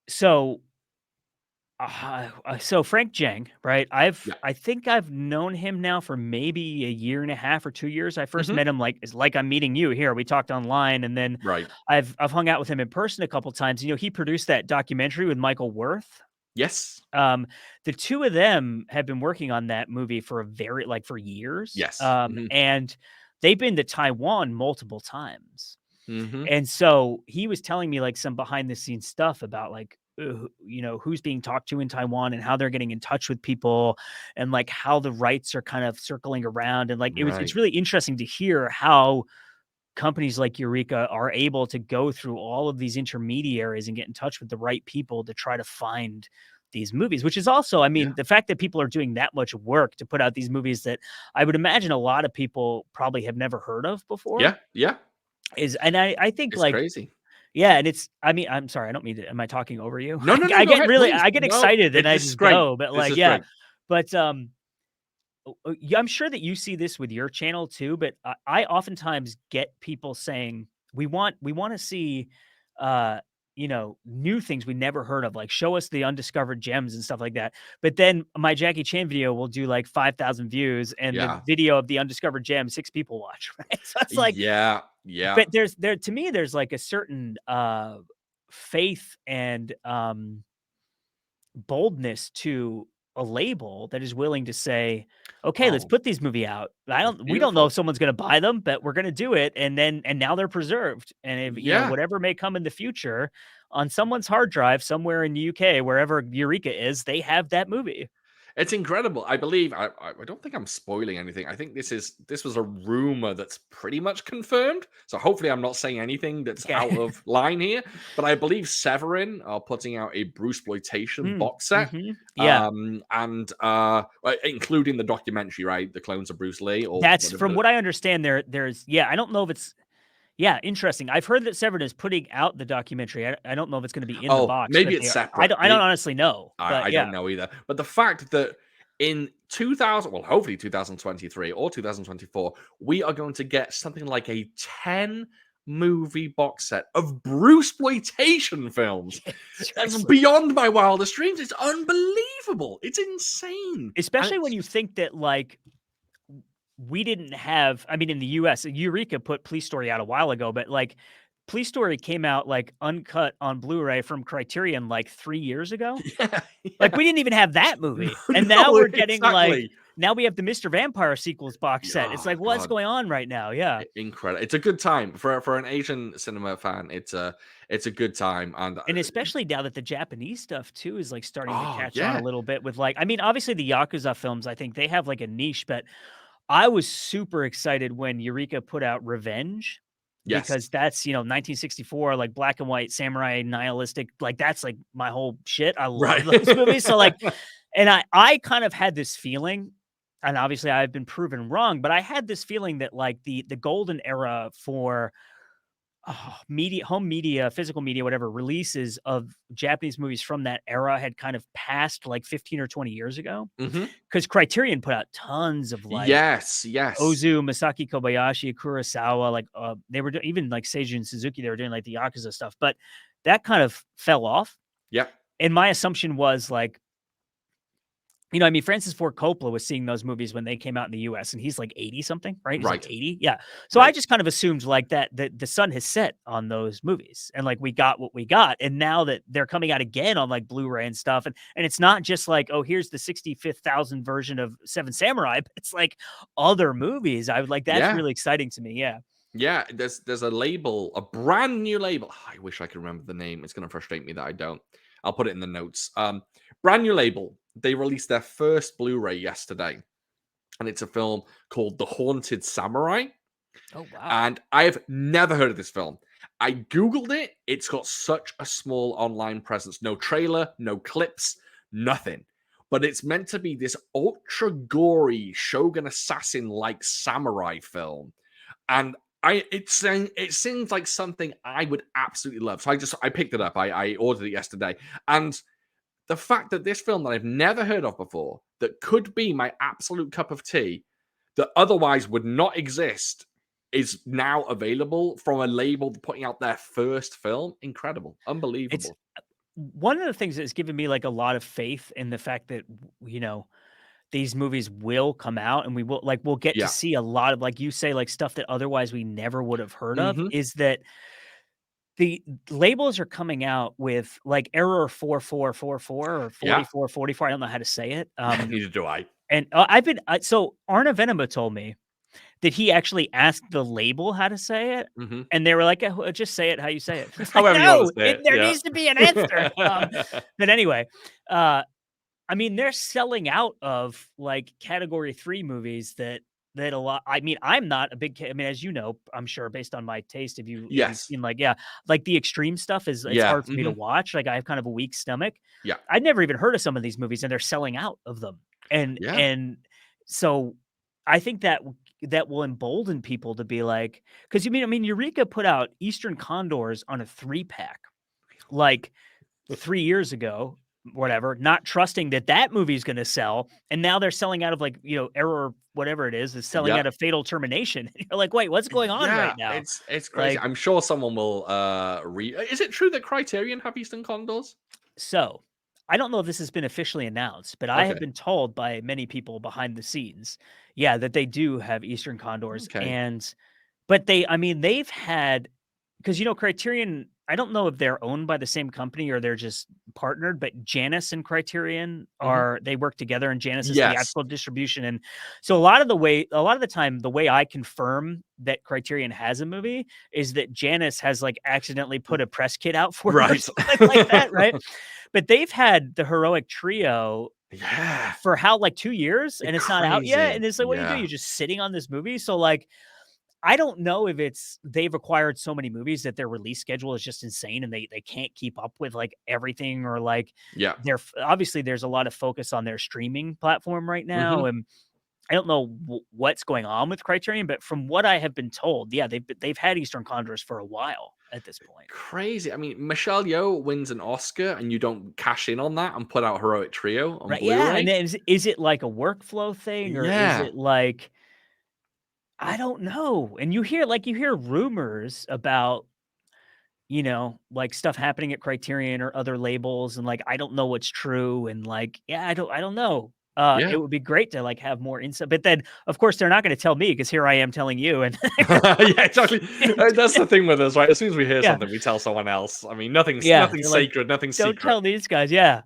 Speaker 3: so so Frank Jang, right?
Speaker 2: Yeah.
Speaker 3: I think I've known him now for maybe a year and a half or 2 years. I first
Speaker 2: Hmm.
Speaker 3: met him like I'm meeting you here. We talked online, and then
Speaker 2: Right.
Speaker 3: I've hung out with him in person a couple times. He produced that documentary with Michael Worth.
Speaker 2: Yes.
Speaker 3: Um, the 2 of them have been working on that movie for for years.
Speaker 2: Yes. Hmm.
Speaker 3: And they've been to Taiwan multiple times.
Speaker 2: Hmm.
Speaker 3: And so he was telling me like some behind the scenes stuff about like who's being talked to in Taiwan and how they're getting in touch with people and like how the rights are kind of circling around and like it's
Speaker 2: Right.
Speaker 3: really interesting to hear how companies like Eureka are able to go through all of these intermediaries and get in touch with the right people to try to find these movies, which is also, I
Speaker 2: Yeah.
Speaker 3: mean, the fact that people are doing that much work to put out these movies that I would imagine a lot of people probably have never heard of before
Speaker 2: Yeah. Yeah.
Speaker 3: and I think
Speaker 2: It's
Speaker 3: like
Speaker 2: crazy.
Speaker 3: yeah, and I mean, I'm sorry, I don't mean to am I talking over you?
Speaker 2: No, no, no.
Speaker 3: I
Speaker 2: Go
Speaker 3: get
Speaker 2: ahead,
Speaker 3: really
Speaker 2: please.
Speaker 3: I get
Speaker 2: No,
Speaker 3: excited and I
Speaker 2: this is
Speaker 3: just
Speaker 2: great.
Speaker 3: go, but
Speaker 2: This
Speaker 3: like,
Speaker 2: is
Speaker 3: yeah.
Speaker 2: great.
Speaker 3: But, yeah, I'm sure that you see this with your channel too, but I oftentimes get people saying, "We wanna see, uh, new things we never heard of, like, show us the undiscovered gems and stuff like that." But then my Jackie Chan video will do, like, 5,000 views, and the
Speaker 2: Yeah.
Speaker 3: video of the undiscovered gem, 6 people watch, right? So it's like
Speaker 2: Yeah. Yeah.
Speaker 3: but to me, there's, like, a certain, faith and, boldness to a label that is willing to say, "Okay, let's
Speaker 2: Oh,
Speaker 3: put these movie out.
Speaker 2: it's
Speaker 3: We don't know
Speaker 2: beautiful.
Speaker 3: if someone's gonna buy them, but we're gonna do it." And now they're preserved. And if,
Speaker 2: Yeah.
Speaker 3: whatever may come in the future on someone's hard drive somewhere in the UK, wherever Eureka is, they have that movie.
Speaker 2: It's incredible. I believe I don't think I'm spoiling anything. I think this was a rumor that's pretty much confirmed. So hopefully I'm not saying anything that's
Speaker 3: Okay.
Speaker 2: out of line here. But I believe Severin are putting out a Bruceploitation
Speaker 3: Mm,
Speaker 2: box set.
Speaker 3: mhm. Yeah.
Speaker 2: And including the documentary, right? The Clones of Bruce Lee, or
Speaker 3: That's
Speaker 2: whatever
Speaker 3: from what I understand, there's yeah, I don't know if it's Yeah, interesting. I've heard that Severin is putting out the documentary. I don't know if it's going to be in the
Speaker 2: Oh,
Speaker 3: box,
Speaker 2: maybe
Speaker 3: but
Speaker 2: it's
Speaker 3: they are.
Speaker 2: separate.
Speaker 3: I don't honestly know, but
Speaker 2: I
Speaker 3: yeah,
Speaker 2: don't know either. But the fact that in 2000, well, hopefully 2023 or 2024, we are going to get something like a 10 movie box set of Bruceploitation films. That's
Speaker 3: seriously.
Speaker 2: beyond my wildest dreams. It's unbelievable. It's insane. And
Speaker 3: Especially when
Speaker 2: it's,
Speaker 3: you think that like we didn't have. I mean, in the U.S., Eureka put Police Story out a while ago, but like Police Story came out like uncut on Blu-ray from Criterion like 3 years ago.
Speaker 2: yeah,
Speaker 3: Like,
Speaker 2: yeah.
Speaker 3: we didn't even have that movie, and now
Speaker 2: No,
Speaker 3: we're getting, like
Speaker 2: exactly.
Speaker 3: now we have the Mr. Vampire sequels box set. It's
Speaker 2: Oh,
Speaker 3: like, what's
Speaker 2: God.
Speaker 3: going on right now? Yeah,
Speaker 2: Incredible. It's a good time for an Asian cinema fan. It's a good time. And
Speaker 3: and especially now that the Japanese stuff too is, like, starting to
Speaker 2: oh,
Speaker 3: catch on a
Speaker 2: yeah.
Speaker 3: little bit with, like I mean, obviously, the Yakuza films, I think they have, like, a niche, but I was super excited when Eureka put out Revenge
Speaker 2: Yes.
Speaker 3: because that's, 1964, like, black and white samurai nihilistic, like, that's, like, my whole shit. I love
Speaker 2: Right.
Speaker 3: those movies, so, like and I kind of had this feeling, and obviously I've been proven wrong, but I had this feeling that like the golden era for media, home media, physical media, whatever releases of Japanese movies from that era had kind of passed like 15 or 20 years ago.
Speaker 2: Mhm.
Speaker 3: Because Criterion put out tons of like
Speaker 2: Yes, yes.
Speaker 3: Ozu, Masaki Kobayashi, Kurosawa, like they were even like Seijun Suzuki, they were doing like the Yakuza stuff, but that kind of fell off.
Speaker 2: Yep.
Speaker 3: And my assumption was like, I mean, Francis Ford Coppola was seeing those movies when they came out in the US, and he's like 80 something, right? He's like
Speaker 2: Right.
Speaker 3: 80. Yeah. So I
Speaker 2: Right.
Speaker 3: just kind of assumed like that the sun has set on those movies and like we got what we got. And now that they're coming out again on like Blu-ray and stuff, and it's not just like, oh, here's the 65,000 version of Seven Samurai, but it's like other movies. I would like that's
Speaker 2: Yeah.
Speaker 3: really exciting to me. Yeah.
Speaker 2: Yeah, there's a label, a brand new label. I wish I could remember the name. It's gonna frustrate me that I don't. I'll put it in the notes. Brand new label. They released their first Blu-ray yesterday, and it's a film called The Haunted Samurai.
Speaker 3: Oh wow.
Speaker 2: And I've never heard of this film. I Googled it. It's got such a small online presence. No trailer, no clips, nothing. But it's meant to be this ultra gory Shogun assassin like samurai film. And it seems like something I would absolutely love. So I picked it up. I ordered it yesterday. And the fact that this film that I've never heard of before, that could be my absolute cup of tea, that otherwise would not exist, is now available from a label putting out their first film. Incredible.
Speaker 3: It's
Speaker 2: Unbelievable.
Speaker 3: one of the things that's given me like a lot of faith in the fact that, these movies will come out and we'll get to
Speaker 2: Yeah.
Speaker 3: see a lot of, like you say, like stuff that otherwise we never would have heard of,
Speaker 2: Mhm.
Speaker 3: is that the labels are coming out with like error 4444 or
Speaker 2: Yeah.
Speaker 3: 4444. I don't know how to say it.
Speaker 2: Neither do I.
Speaker 3: And so Arna Venema told me that he actually asked the label how to say it.
Speaker 2: Mhm.
Speaker 3: And they were like, just say it how you say it. It's like,
Speaker 2: However you wanna
Speaker 3: no,
Speaker 2: say it.
Speaker 3: there
Speaker 2: Yeah.
Speaker 3: needs to be an answer. But anyway, I mean, they're selling out of like category 3 movies that a lot. I mean, I'm not a big I mean, as you know, I'm sure based on my taste, if you've
Speaker 2: Yes.
Speaker 3: seen like, yeah, like the extreme stuff it's
Speaker 2: Yeah.
Speaker 3: hard for me to
Speaker 2: Mhm.
Speaker 3: watch. Like I have kind of a weak stomach.
Speaker 2: Yeah.
Speaker 3: I'd never even heard of some of these movies and they're selling out of them.
Speaker 2: Yeah.
Speaker 3: And so I think that will embolden people to be like, because I mean, Eureka put out Eastern Condors on a 3-pack like 3 years ago, whatever, not trusting that that movie is gonna sell, and now they're selling out of, like, Error whatever it is selling
Speaker 2: Yeah.
Speaker 3: out of Fatal Termination. You're like, "Wait, what's going on right
Speaker 2: Yeah,
Speaker 3: now?"
Speaker 2: it's crazy.
Speaker 3: Like,
Speaker 2: I'm sure someone will is it true that Criterion have Eastern Condors?
Speaker 3: so, I don't know if this has been officially announced, but I have
Speaker 2: Okay.
Speaker 3: been told by many people behind the scenes, yeah, that they do have Eastern Condors,
Speaker 2: Okay.
Speaker 3: and but I mean, they've had because, Criterion, I don't know if they're owned by the same company or they're just partnered, but Janus and Criterion
Speaker 2: Mhm.
Speaker 3: they work together, and Janus is
Speaker 2: Yes.
Speaker 3: theatrical distribution. And so a lot of the time, the way I confirm that Criterion has a movie is that Janus has like accidentally put a press kit out for it or
Speaker 2: Right.
Speaker 3: something like that, right? But they've had the Heroic Trio
Speaker 2: Yeah.
Speaker 3: for how, like 2 years, and it's not out yet.
Speaker 2: Crazy.
Speaker 3: And it's like, what do you do?
Speaker 2: Yeah.
Speaker 3: You're just sitting on this movie. So like I don't know if it's they've acquired so many movies that their release schedule is just insane and they can't keep up with like everything, or like
Speaker 2: Yeah.
Speaker 3: obviously there's a lot of focus on their streaming platform right now.
Speaker 2: Mhm.
Speaker 3: And I don't know what's going on with Criterion, but from what I have been told, yeah, they've had Eastern Condors for a while at this point.
Speaker 2: Crazy. I mean, Michelle Yeoh wins an Oscar, and you don't cash in on that and put out Heroic Trio on
Speaker 3: Right, yeah, and
Speaker 2: Blu-ray?
Speaker 3: then is it like a workflow thing, or is
Speaker 2: Yeah.
Speaker 3: it like I don't know, and you hear rumors about, like, stuff happening at Criterion or other labels, and, like, I don't know what's true, and, like, yeah, I don't know. It
Speaker 2: Yeah.
Speaker 3: would be great to, like, have more insight, but then, of course, they're not gonna tell me because here I am telling you, and
Speaker 2: Yeah, exactly. That's the thing with us, right? As soon as we hear
Speaker 3: yeah,
Speaker 2: something, we tell someone else. I mean, nothing's
Speaker 3: yeah,
Speaker 2: nothing's
Speaker 3: they're like,
Speaker 2: sacred, nothing's
Speaker 3: "Don't
Speaker 2: secret.
Speaker 3: tell these guys." Yeah,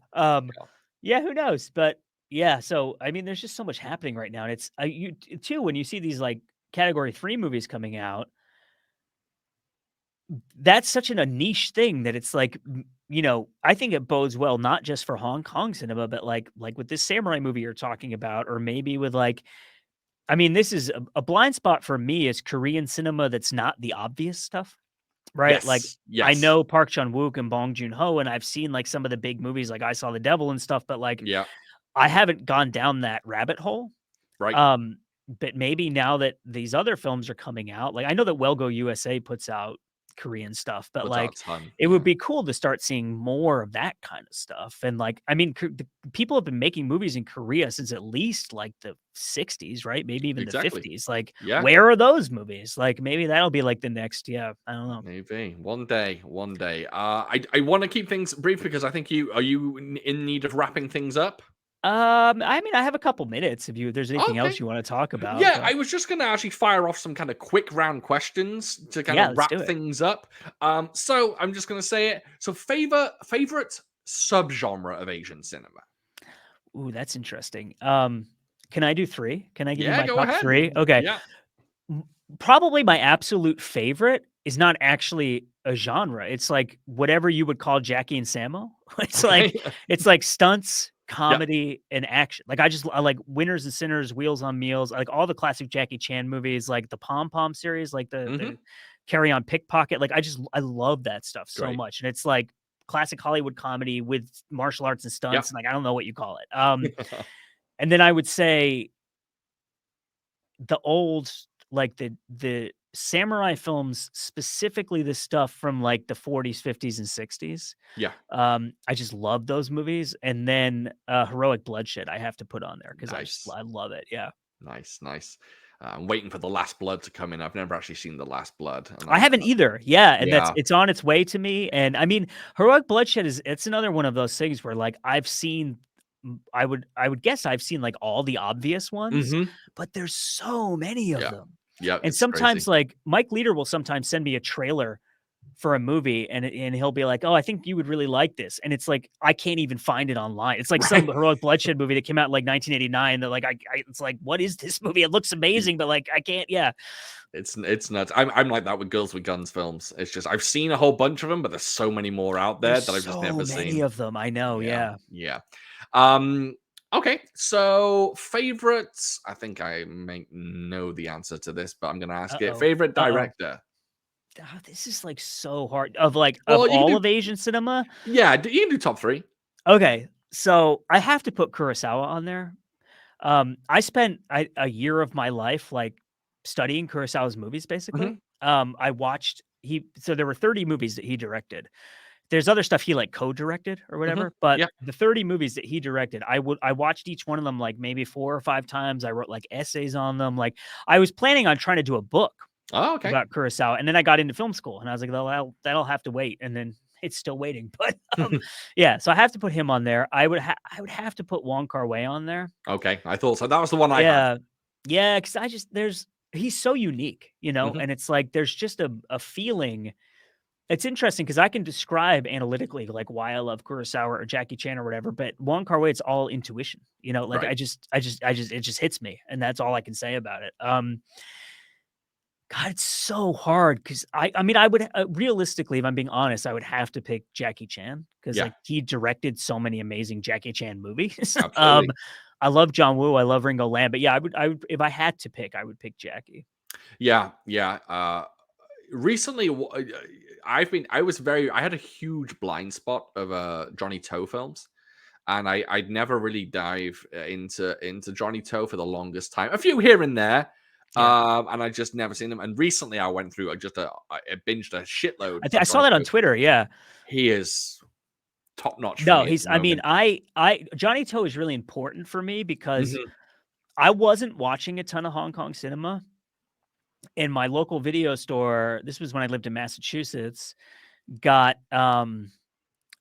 Speaker 3: yeah, who knows? But, yeah, so, I mean, there's just so much happening right now, and it's you too, when you see these, like, Category 3 movies coming out, that's such a niche thing that it's like, I think it bodes well not just for Hong Kong cinema, but like with this samurai movie you're talking about, or maybe with like, I mean, this is a blind spot for me is Korean cinema that's not the obvious stuff, right? Like
Speaker 2: Yes.
Speaker 3: I
Speaker 2: Yes.
Speaker 3: know Park Chan Wook and Bong Joon Ho, and I've seen like some of the big movies, like I Saw the Devil and stuff, but like
Speaker 2: Yeah.
Speaker 3: I haven't gone down that rabbit hole.
Speaker 2: Right.
Speaker 3: Um, but maybe now that these other films are coming out, like I know that Well Go USA puts out Korean stuff, but
Speaker 2: Puts out
Speaker 3: like
Speaker 2: a ton.
Speaker 3: it would
Speaker 2: Yeah.
Speaker 3: be cool to start seeing more of that kind of stuff. And like, I mean, the people have been making movies in Korea since at least like the 60s, right? Maybe even the
Speaker 2: Exactly.
Speaker 3: 50s. Like,
Speaker 2: Yeah.
Speaker 3: where are those movies? Like, maybe that'll be like the next, yeah, I don't know.
Speaker 2: Maybe one day, one day. I want to keep things brief because I think you in need of wrapping things up.
Speaker 3: I mean, I have a couple minutes if there's anything
Speaker 2: Okay.
Speaker 3: else you want to talk about,
Speaker 2: Yeah,
Speaker 3: but
Speaker 2: I was just gonna actually fire off some kind of quick round questions to kind
Speaker 3: yeah,
Speaker 2: of
Speaker 3: let's
Speaker 2: wrap
Speaker 3: do it.
Speaker 2: things up. So I'm just gonna say it. So favorite subgenre of Asian cinema.
Speaker 3: Ooh, that's interesting. Can I do 3? Can I give you
Speaker 2: Yeah,
Speaker 3: my
Speaker 2: go
Speaker 3: top
Speaker 2: ahead.
Speaker 3: 3? Okay.
Speaker 2: Yeah.
Speaker 3: M Probably my absolute favorite is not actually a genre. It's like whatever you would call Jackie and Samo.
Speaker 2: Okay.
Speaker 3: It's like stunts,
Speaker 2: Yep.
Speaker 3: comedy, and action. Like I like Winners and Sinners, Wheels on Meals, I like all the classic Jackie Chan movies, like the Pom Pom series, like the
Speaker 2: Hmm.
Speaker 3: Carry On Pickpocket. Like I love that stuff so
Speaker 2: Great.
Speaker 3: much. And it's like classic Hollywood comedy with martial arts and stunts,
Speaker 2: Yep.
Speaker 3: and like I don't know what you call it. And then I would say the old like the samurai films, specifically the stuff from like the 40s, 50s, and 60s.
Speaker 2: Yeah.
Speaker 3: I just love those movies. And then Heroic Bloodshed I have to put on there because
Speaker 2: Nice.
Speaker 3: I love it. Yeah.
Speaker 2: Nice. Nice. I'm waiting for the Last Blood to come in. I've never actually seen the Last Blood, and
Speaker 3: I haven't either. Yeah, and
Speaker 2: yeah.
Speaker 3: it's on its way to me. And I mean, Heroic Bloodshed it's another one of those things where like I've seen I would guess I've seen like all the obvious ones,
Speaker 2: Hmm.
Speaker 3: but there's so many of
Speaker 2: Yeah.
Speaker 3: them.
Speaker 2: Yeah.
Speaker 3: And
Speaker 2: It's
Speaker 3: sometimes
Speaker 2: crazy.
Speaker 3: like Mike Leader will sometimes send me a trailer for a movie and he'll be like, "Oh, I think you would really like this." And it's like I can't even find it online. It's like some
Speaker 2: Right.
Speaker 3: Heroic Bloodshed movie that came out in like 1989 that like I it's like, "What is this movie? It looks amazing, but like I can't." Yeah.
Speaker 2: It's nuts. I'm like that with Girls with Guns films. It's just I've seen a whole bunch of them, but there's so many more out there
Speaker 3: There's
Speaker 2: that I've just
Speaker 3: so
Speaker 2: never
Speaker 3: many
Speaker 2: seen.
Speaker 3: of them. I know.
Speaker 2: Yeah,
Speaker 3: Yeah.
Speaker 2: yeah. Um, okay, so favorites. I think I may know the answer to this, but I'm gonna ask it.
Speaker 3: Uh-oh.
Speaker 2: Favorite
Speaker 3: Uh-oh.
Speaker 2: director.
Speaker 3: This is like so hard of like of
Speaker 2: Well, you can
Speaker 3: all
Speaker 2: do
Speaker 3: of Asian cinema.
Speaker 2: yeah, you can do top three.
Speaker 3: Okay. So I have to put Kurosawa on there. I spent a year of my life like studying Kurosawa's movies
Speaker 2: Hmm.
Speaker 3: basically. I watched so there were 30 movies that he directed. There's other stuff he like co-directed or
Speaker 2: Hmm.
Speaker 3: whatever, but
Speaker 2: Yeah.
Speaker 3: the 30 movies that he directed, I watched each one of them like maybe 4 or 5 times. I wrote like essays on them. Like I was planning on trying to do a book
Speaker 2: Oh, okay.
Speaker 3: about Kurosawa, and then I got into film school, and I was like, "Well, that'll have to wait," and then it's still waiting, but, yeah, so I have to put him on there. I would have to put Wong Kar Wai on there.
Speaker 2: Okay, I thought so. That was the one I had.
Speaker 3: Yeah. Yeah, because I just he's so unique,
Speaker 2: Hmm.
Speaker 3: and it's like there's just a feeling. It's interesting because I can describe analytically, like, why I love Kurosawa or Jackie Chan or whatever, but Wong Kar-wai, it's all intuition, like,
Speaker 2: Right.
Speaker 3: it just hits me, and that's all I can say about it. God, it's so hard because I mean, I would realistically, if I'm being honest, I would have to pick Jackie Chan because
Speaker 2: Yeah.
Speaker 3: like he directed so many amazing Jackie Chan movies.
Speaker 2: Absolutely.
Speaker 3: I love John Woo, I love Ringo Lam, but yeah, I would if I had to pick, I would pick Jackie.
Speaker 2: Yeah. Yeah. Recently, I had a huge blind spot of Johnny Toe films. and I'd never really dive into Johnny Toe for the longest time. A few here and there,
Speaker 3: Yeah.
Speaker 2: and I just never seen him. And recently, I went through I binged a shitload
Speaker 3: I
Speaker 2: of
Speaker 3: saw
Speaker 2: Johnny
Speaker 3: that on
Speaker 2: Toe.
Speaker 3: Twitter. Yeah.
Speaker 2: He is top notch for
Speaker 3: No,
Speaker 2: me at
Speaker 3: he's.
Speaker 2: the
Speaker 3: I mean,
Speaker 2: moment.
Speaker 3: I Johnny Toe is really important for me because
Speaker 2: Mhm.
Speaker 3: I wasn't watching a ton of Hong Kong cinema. In my local video store, this was when I lived in Massachusetts, got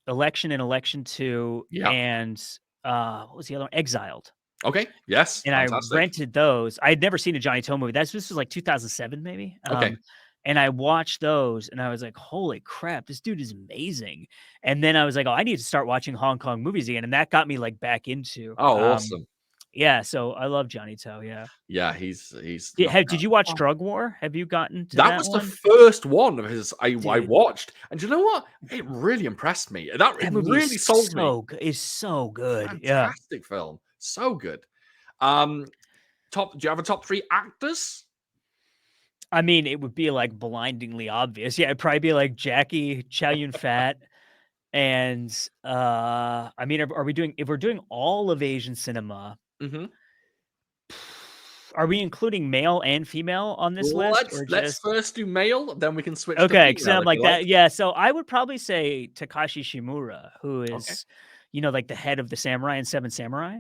Speaker 3: Election and Election 2
Speaker 2: Yeah.
Speaker 3: and what was the other one? Exiled.
Speaker 2: Okay. Yes.
Speaker 3: And I
Speaker 2: Fantastic.
Speaker 3: rented those. I had never seen a Johnny Toe movie. This was like 2007 maybe.
Speaker 2: Okay.
Speaker 3: And I watched those and I was like, "Holy crap, this dude is amazing." And then I was like, "Oh, I need to start watching Hong Kong movies again." And that got me like back into
Speaker 2: Oh, awesome.
Speaker 3: yeah, so I love Johnny Toe, yeah.
Speaker 2: Yeah, he's knocked
Speaker 3: Did
Speaker 2: out.
Speaker 3: you watch Drug War? Have you gotten to
Speaker 2: That
Speaker 3: that
Speaker 2: was the
Speaker 3: one?
Speaker 2: first one of his I
Speaker 3: Dude,
Speaker 2: watched, and do you know what? It really impressed me. It
Speaker 3: that movie
Speaker 2: really sold me.
Speaker 3: is so good. Yeah.
Speaker 2: Fantastic film. So good. Do you have a top 3 actors?
Speaker 3: I mean, it would be like blindingly obvious. Yeah, it'd probably be like Jackie, Chow Yun Fat, and I mean, are we doing if we're doing all of Asian cinema,
Speaker 2: Mhm.
Speaker 3: are we including male and female on this list or
Speaker 2: Let's
Speaker 3: just
Speaker 2: first do male, then we can switch to
Speaker 3: okay? Because
Speaker 2: female
Speaker 3: I'm
Speaker 2: if
Speaker 3: like
Speaker 2: you like.
Speaker 3: that. Yeah, so I would probably say Takashi Shimura, who
Speaker 2: Okay.
Speaker 3: is, you know, like the head of the samurai in Seven Samurai.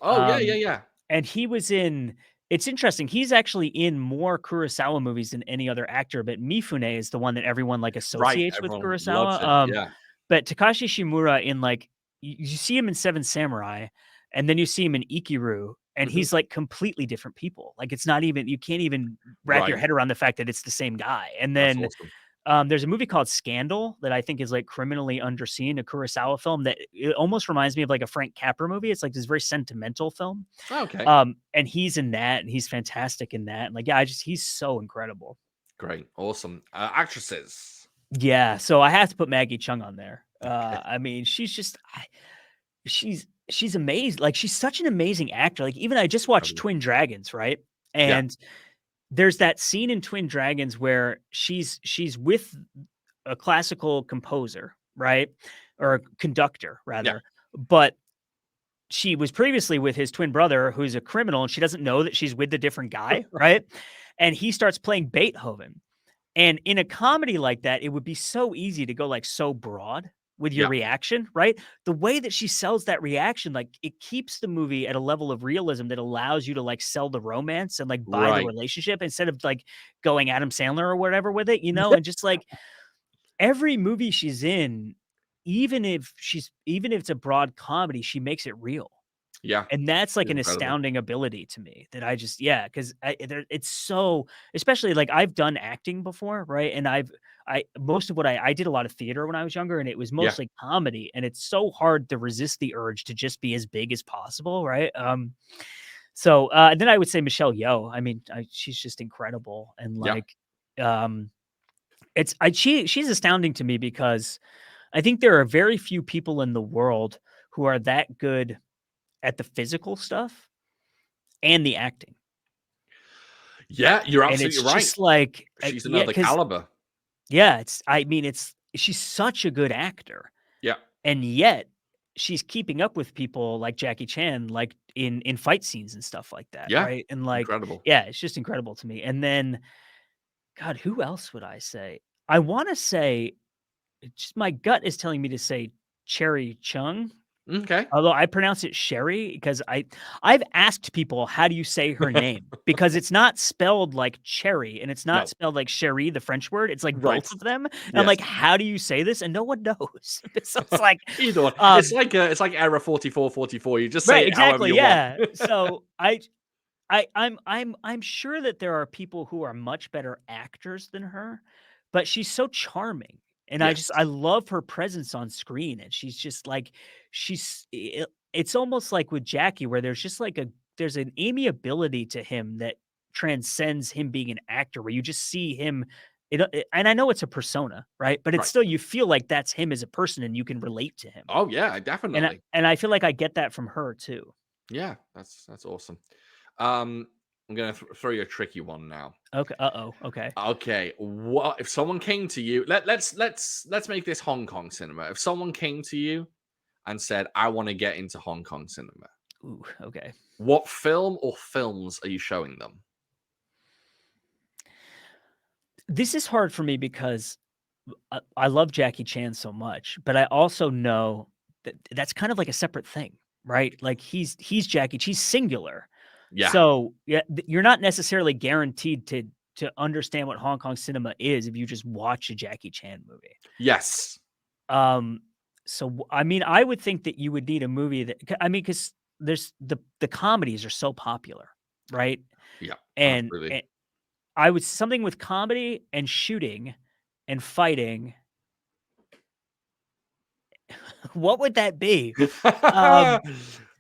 Speaker 2: Oh, yeah, yeah,
Speaker 3: Um,
Speaker 2: yeah.
Speaker 3: and he was in. It's interesting. He's actually in more Kurosawa movies than any other actor, but Mifune is the one that everyone like
Speaker 2: Right,
Speaker 3: associates with
Speaker 2: everyone loves
Speaker 3: Kurosawa.
Speaker 2: him, yeah.
Speaker 3: But Takashi Shimura in like you see him in Seven Samurai, and then you see him in Ikiru, and
Speaker 2: Mhm.
Speaker 3: he's like completely different people. Like it's not even you can't even wrap your
Speaker 2: Right.
Speaker 3: head around the fact that it's the same guy. And
Speaker 2: That's
Speaker 3: then
Speaker 2: awesome.
Speaker 3: there's a movie called Scandal that I think is like criminally underseen, a Kurosawa film that it almost reminds me of like a Frank Capra movie. It's like this very sentimental film.
Speaker 2: Okay.
Speaker 3: And he's in that, and he's fantastic in that. And like, yeah, he's so incredible.
Speaker 2: Great. Awesome. Actresses.
Speaker 3: Yeah, so I have to put Maggie Chung on there.
Speaker 2: Okay.
Speaker 3: I mean, she's amazing. Like, she's such an amazing actor. Like, even I just watched
Speaker 2: Incredible.
Speaker 3: Twin Dragons, right?
Speaker 2: Yeah.
Speaker 3: And there's that scene in Twin Dragons where she's with a classical composer, right? Or a conductor,
Speaker 2: Yeah.
Speaker 3: rather. But she was previously with his twin brother, who's a criminal, and she doesn't know that she's with the different guy, right? And he starts playing Beethoven. And in a comedy like that, it would be so easy to go like so broad with your
Speaker 2: Yeah.
Speaker 3: reaction, right? The way that she sells that reaction, like it keeps the movie at a level of realism that allows you to like sell the romance and like buy the
Speaker 2: Right.
Speaker 3: relationship instead of like going Adam Sandler or whatever with it, you know? And just like every movie she's in, even if it's a broad comedy, she makes it real.
Speaker 2: Yeah.
Speaker 3: And that's like
Speaker 2: She's
Speaker 3: an
Speaker 2: incredible.
Speaker 3: astounding ability to me that I just yeah, because it's so especially like I've done acting before, right? And I most of what I did a lot of theater when I was younger, and it was
Speaker 2: Yeah.
Speaker 3: mostly comedy, and it's so hard to resist the urge to just be as big as possible, right? So then I would say Michelle Yeoh. I mean, she's just incredible, and
Speaker 2: Yeah.
Speaker 3: like, she's astounding to me because I think there are very few people in the world who are that good at the physical stuff and the acting.
Speaker 2: Yeah, you're
Speaker 3: And it's
Speaker 2: absolutely right.
Speaker 3: just like,
Speaker 2: She's
Speaker 3: yeah,
Speaker 2: another
Speaker 3: because
Speaker 2: caliber.
Speaker 3: yeah, I mean, she's such a good actor,
Speaker 2: Yeah.
Speaker 3: and yet she's keeping up with people like Jackie Chan, like in fight scenes and stuff like that,
Speaker 2: Yeah.
Speaker 3: right? And like,
Speaker 2: Incredible.
Speaker 3: yeah, it's just incredible to me. And then, God, who else would I say? I want to say, just my gut is telling me to say Cherry Chung.
Speaker 2: Okay.
Speaker 3: Although I pronounce it Sherry because I've asked people, "How do you say her name?" Because it's not spelled like cherry, and it's not
Speaker 2: No.
Speaker 3: spelled like Sherry, the French word. It's like
Speaker 2: Right.
Speaker 3: both of them. And I'm
Speaker 2: Yes.
Speaker 3: like, "How do you say this?" And no one knows. So it's like,
Speaker 2: Either one.
Speaker 3: um
Speaker 2: It's like error 4444. You just say
Speaker 3: right,
Speaker 2: it however
Speaker 3: exactly,
Speaker 2: you want.
Speaker 3: yeah. So I'm sure that there are people who are much better actors than her, but she's so charming, and I
Speaker 2: Yes.
Speaker 3: love her presence on screen, and she's just like it's almost like with Jackie where there's just like there's an amiability to him that transcends him being an actor where you just see him and I know it's a persona, right? But it's
Speaker 2: Right.
Speaker 3: still you feel like that's him as a person and you can relate to him.
Speaker 2: Oh, yeah,
Speaker 3: And
Speaker 2: definitely.
Speaker 3: I feel like I get that from her too.
Speaker 2: Yeah, that's awesome. Um, I'm gonna throw you a tricky one now.
Speaker 3: Okay. Uh-oh. Okay.
Speaker 2: Okay, what if someone came to you? Let's make this Hong Kong cinema. If someone came to you and said, I want to get into Hong Kong cinema,
Speaker 3: Ooh, okay.
Speaker 2: what film or films are you showing them?
Speaker 3: This is hard for me because I love Jackie Chan so much, but I also know that that's kind of like a separate thing, right? Like he's Jackie, he's singular.
Speaker 2: Yeah.
Speaker 3: So yeah, you're not necessarily guaranteed to understand what Hong Kong cinema is if you just watch a Jackie Chan movie.
Speaker 2: Yes.
Speaker 3: Um, I mean, I would think that you would need a movie because there's the comedies are so popular, right?
Speaker 2: Yeah.
Speaker 3: And,
Speaker 2: Absolutely.
Speaker 3: and I would something with comedy and shooting and fighting. What would that be? Um,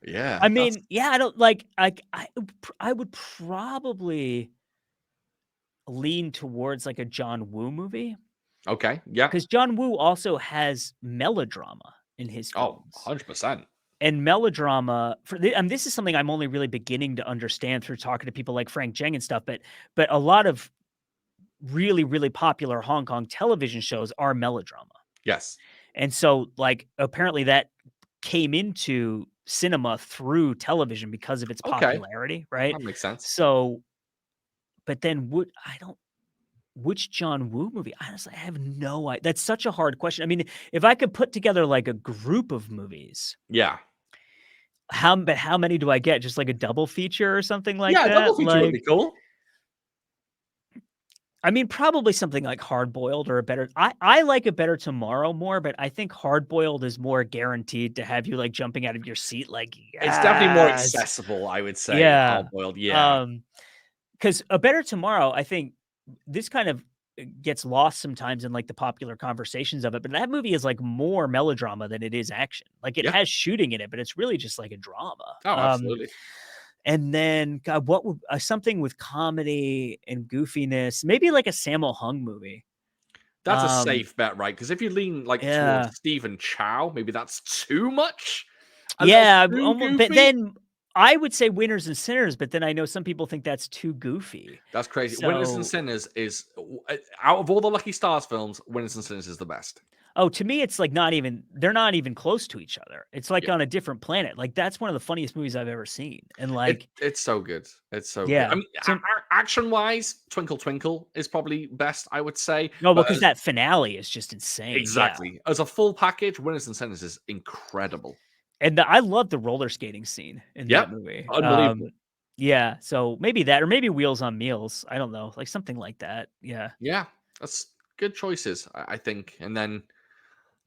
Speaker 2: Yeah.
Speaker 3: I
Speaker 2: That's
Speaker 3: mean, yeah, I don't like I would probably lean towards like a John Woo movie
Speaker 2: okay. Yeah.
Speaker 3: because John Woo also has melodrama in his
Speaker 2: Oh,
Speaker 3: films.
Speaker 2: 100%.
Speaker 3: And melodrama and this is something I'm only really beginning to understand through talking to people like Frank Jeng and stuff, but a lot of really, really popular Hong Kong television shows are melodrama.
Speaker 2: Yes.
Speaker 3: And so, like, apparently that came into cinema through television because of its
Speaker 2: Okay.
Speaker 3: popularity, right?
Speaker 2: That makes sense.
Speaker 3: So, but then which John Woo movie? Honestly, I have no idea. That's such a hard question. I mean, if I could put together like a group of movies,
Speaker 2: Yeah.
Speaker 3: how many do I get? Just like a double feature or something like
Speaker 2: Yeah. Double
Speaker 3: that?
Speaker 2: feature would be
Speaker 3: Like,
Speaker 2: cool.
Speaker 3: I mean, probably something like Hard Boiled or a better. I like a Better Tomorrow more, but I think Hard Boiled is more guaranteed to have you like jumping out of your seat, like
Speaker 2: It's definitely more
Speaker 3: yes,
Speaker 2: accessible, I would say.
Speaker 3: yeah.
Speaker 2: Hard boiled. Yeah.
Speaker 3: Because a Better Tomorrow, I think this kind of gets lost sometimes in like the popular conversations of it, but that movie is like more melodrama than it is action. Like it
Speaker 2: Yeah.
Speaker 3: has shooting in it, but it's really just like a drama.
Speaker 2: Oh, absolutely.
Speaker 3: And then, God, what would something with comedy and goofiness? Maybe like a Sammo Hung movie.
Speaker 2: That's a safe bet, right? Because if you lean like towards
Speaker 3: Yeah,
Speaker 2: Stephen Chow, maybe that's too much. A little
Speaker 3: yeah.
Speaker 2: too
Speaker 3: But
Speaker 2: goofy.
Speaker 3: then I would say Winners and Sinners, but then I know some people think that's too goofy.
Speaker 2: That's crazy. Winners and
Speaker 3: So,
Speaker 2: Sinners is out of all the Lucky Stars films, Winners and Sinners is the best.
Speaker 3: oh, to me, it's like they're not even close to each other. It's like
Speaker 2: Yeah.
Speaker 3: on a different planet. Like that's one of the funniest movies I've ever seen. And like,
Speaker 2: It's so good. It's so good. I
Speaker 3: yeah.
Speaker 2: mean,
Speaker 3: So,
Speaker 2: action wise, Twinkle Twinkle is probably best, I would say.
Speaker 3: no,
Speaker 2: But
Speaker 3: because that finale is just insane. Yeah.
Speaker 2: exactly as a full package, Winners and Sinners is incredible.
Speaker 3: And I love the roller skating scene in that
Speaker 2: Yep,
Speaker 3: movie.
Speaker 2: unbelievable.
Speaker 3: Yeah, so maybe that or maybe Wheels on Meals. I don't know, like something like that. Yeah.
Speaker 2: Yeah, that's good choices, I think. And then,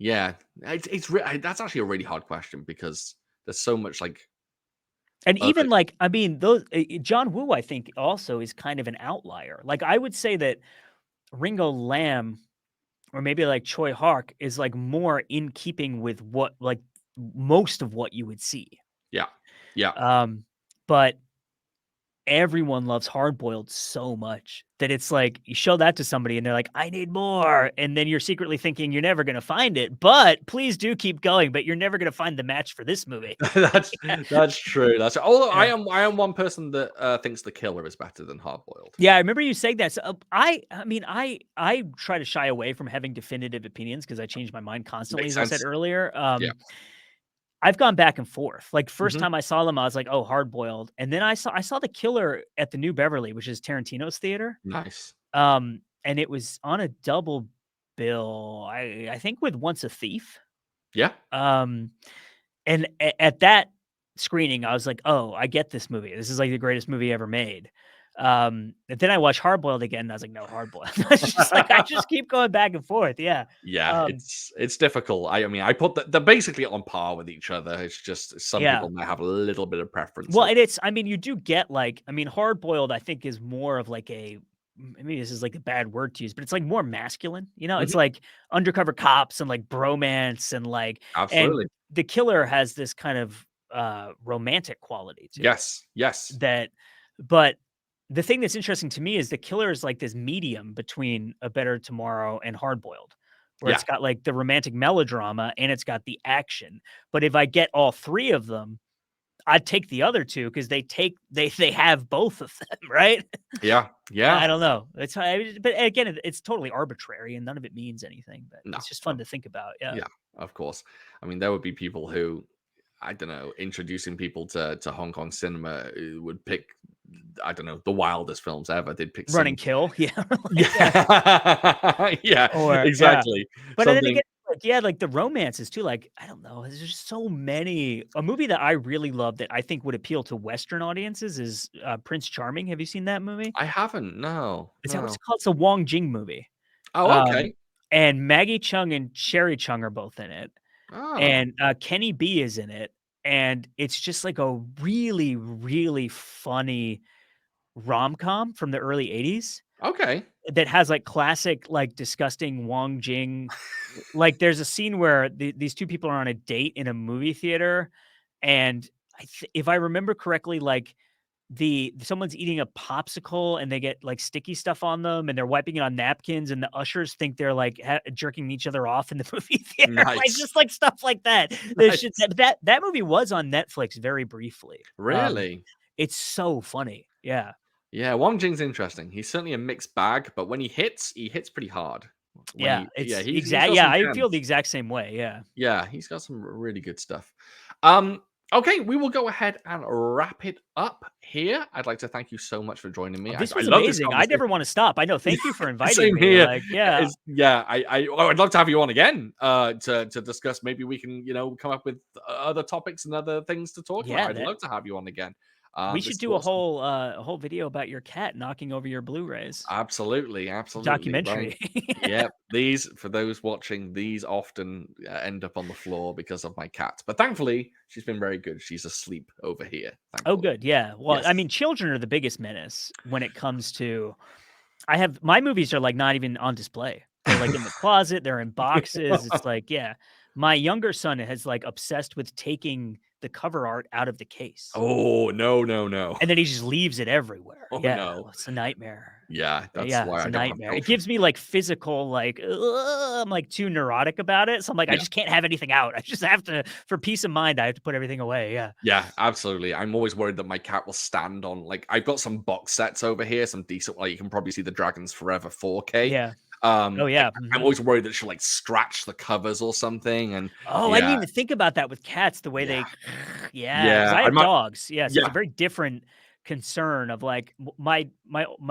Speaker 2: yeah, that's actually a really hard question because there's so much like
Speaker 3: And
Speaker 2: other.
Speaker 3: even like, I mean, those John Woo, I think also is kind of an outlier. Like I would say that Ringo Lam or maybe like Choi Hark is like more in keeping with what like most of what you would see.
Speaker 2: Yeah, yeah.
Speaker 3: But everyone loves Hard Boiled so much that it's like you show that to somebody and they're like, "I need more," and then you're secretly thinking you're never gonna find it, but please do keep going, but you're never gonna find the match for this movie.
Speaker 2: that's
Speaker 3: Yeah.
Speaker 2: that's true. That's although
Speaker 3: Yeah.
Speaker 2: I am one person that thinks The Killer is better than Hard Boiled.
Speaker 3: Yeah, I remember you saying that. So, I mean, I try to shy away from having definitive opinions because I change my mind constantly,
Speaker 2: Makes
Speaker 3: as I said
Speaker 2: sense.
Speaker 3: earlier.
Speaker 2: Yeah.
Speaker 3: I've gone back and forth. Like, first
Speaker 2: Mhm.
Speaker 3: time I saw them, I was like, "Oh, Hard Boiled," and then I saw The Killer at the New Beverly, which is Tarantino's theater.
Speaker 2: Nice.
Speaker 3: And it was on a double bill, I think with Once a Thief.
Speaker 2: Yeah.
Speaker 3: Um, and at that screening, I was like, "Oh, I get this movie. This is like the greatest movie ever made." But then I watched Hard Boiled again, and I was like, "No, Hard Boiled." It's just like I just keep going back and forth. Yeah.
Speaker 2: Yeah,
Speaker 3: Um,
Speaker 2: it's difficult. I mean, I put they're basically on par with each other. It's just some
Speaker 3: yeah.
Speaker 2: people might have a little bit of
Speaker 3: Well,
Speaker 2: preferences.
Speaker 3: and it's I mean, you do get like I mean, Hard Boiled, I think, is more of like maybe this is like a bad word to use, but it's like more masculine. You know, it's
Speaker 2: Mhm.
Speaker 3: like undercover cops and like bromance and
Speaker 2: Absolutely.
Speaker 3: The Killer has this kind of romantic quality to it
Speaker 2: Yes. Yes.
Speaker 3: that but the thing that's interesting to me is The Killer is like this medium between A Better Tomorrow and Hard Boiled, where
Speaker 2: Yeah.
Speaker 3: it's got like the romantic melodrama and it's got the action. But if I get all three of them, I'd take the other two because they have both of them, right?
Speaker 2: Yeah. Yeah.
Speaker 3: I don't know. But again, it's totally arbitrary and none of it means anything. But
Speaker 2: No.
Speaker 3: it's just fun to think about. Yeah.
Speaker 2: Yeah, of course. I mean, there would be people who, I don't know, introducing people to Hong Kong cinema would pick, I don't know, the wildest films ever. They'd pick
Speaker 3: Run and
Speaker 2: some.
Speaker 3: Kill. Yeah. Yeah.
Speaker 2: Yeah, yeah,
Speaker 3: Or yeah.
Speaker 2: exactly.
Speaker 3: But then
Speaker 2: Something.
Speaker 3: again, like, yeah, like the romances too. Like, I don't know. There's just so many. A movie that I really love that I think would appeal to Western audiences is Prince Charming. Have you seen that movie?
Speaker 2: I haven't. No,
Speaker 3: Is that what's
Speaker 2: no.
Speaker 3: called? It's a Wong Jing movie.
Speaker 2: Oh,
Speaker 3: Um,
Speaker 2: okay.
Speaker 3: and Maggie Chung and Cherry Chung are both in it,
Speaker 2: Oh,
Speaker 3: and Kenny B is in it, and it's just like a really, really funny rom-com from the early '80s
Speaker 2: okay.
Speaker 3: that has like classic, like disgusting Wong Jing. Like, there's a scene where these two people are on a date in a movie theater, and if I remember correctly, like someone's eating a popsicle and they get like sticky stuff on them and they're wiping it on napkins and the ushers think they're like jerking each other off in the movie theater, like
Speaker 2: Nice,
Speaker 3: just like stuff like that. There's shit
Speaker 2: nice.
Speaker 3: that movie was on Netflix very briefly.
Speaker 2: Really?
Speaker 3: It's so funny. Yeah.
Speaker 2: Yeah, Wong Jing's interesting. He's certainly a mixed bag, but when he hits pretty hard. When
Speaker 3: Yeah.
Speaker 2: yeah,
Speaker 3: It's
Speaker 2: he's
Speaker 3: exact.
Speaker 2: got
Speaker 3: Yeah.
Speaker 2: some
Speaker 3: I feel the
Speaker 2: gems.
Speaker 3: exact same way. Yeah.
Speaker 2: Yeah, he's got some really good stuff. Okay, we will go ahead and wrap it up here. I'd like to thank you so much for joining me.
Speaker 3: This
Speaker 2: I
Speaker 3: was
Speaker 2: love this
Speaker 3: amazing. I
Speaker 2: conversation.
Speaker 3: never want to stop. I know. Thank you for inviting
Speaker 2: Same
Speaker 3: me.
Speaker 2: here.
Speaker 3: Like, yeah.
Speaker 2: Yeah, I'd love to have you on again to discuss. Maybe we can come up with other topics and other things to talk about.
Speaker 3: Yeah.
Speaker 2: I'd love to have you on again.
Speaker 3: We
Speaker 2: This
Speaker 3: should
Speaker 2: is
Speaker 3: do
Speaker 2: awesome.
Speaker 3: a whole video about your cat knocking over your Blu-rays.
Speaker 2: Absolutely, absolutely. Well,
Speaker 3: Documentary.
Speaker 2: yeah, these, for those watching, these often end up on the floor because of my cat. But thankfully, she's been very good. She's asleep over here,
Speaker 3: Oh,
Speaker 2: thankfully.
Speaker 3: good. Yeah. Well, I
Speaker 2: Yes.
Speaker 3: mean, children are the biggest menace when it comes to. I have my movies are like not even on display. They're like in the closet. They're in boxes. It's like, yeah. My younger son has like obsessed with taking the cover art out of the case,
Speaker 2: Oh, no, no, no.
Speaker 3: and then he just leaves it everywhere.
Speaker 2: Oh,
Speaker 3: Yeah,
Speaker 2: no.
Speaker 3: it's a nightmare.
Speaker 2: Yeah, that's
Speaker 3: Yeah,
Speaker 2: why
Speaker 3: it's
Speaker 2: I
Speaker 3: a
Speaker 2: don't have
Speaker 3: nightmare. It
Speaker 2: children.
Speaker 3: gives me like physical, like, I'm like too neurotic about it. So I'm like, I
Speaker 2: Yeah.
Speaker 3: just can't have anything out. I just have to, for peace of mind, I have to put everything away. Yeah.
Speaker 2: Yeah, absolutely. I'm always worried that my cat will stand on, like, I've got some box sets over here, some decent, like, you can probably see the Dragons Forever 4K.
Speaker 3: Yeah. Oh, yeah.
Speaker 2: I'm always worried that she'll like scratch the covers or something. And
Speaker 3: Oh, I didn't
Speaker 2: yeah,
Speaker 3: even think about that with cats, the way
Speaker 2: yeah,
Speaker 3: they yeah, because
Speaker 2: yeah.
Speaker 3: I
Speaker 2: I
Speaker 3: have
Speaker 2: might,
Speaker 3: dogs. Yeah, so it's a
Speaker 2: yeah.
Speaker 3: very different concern of like my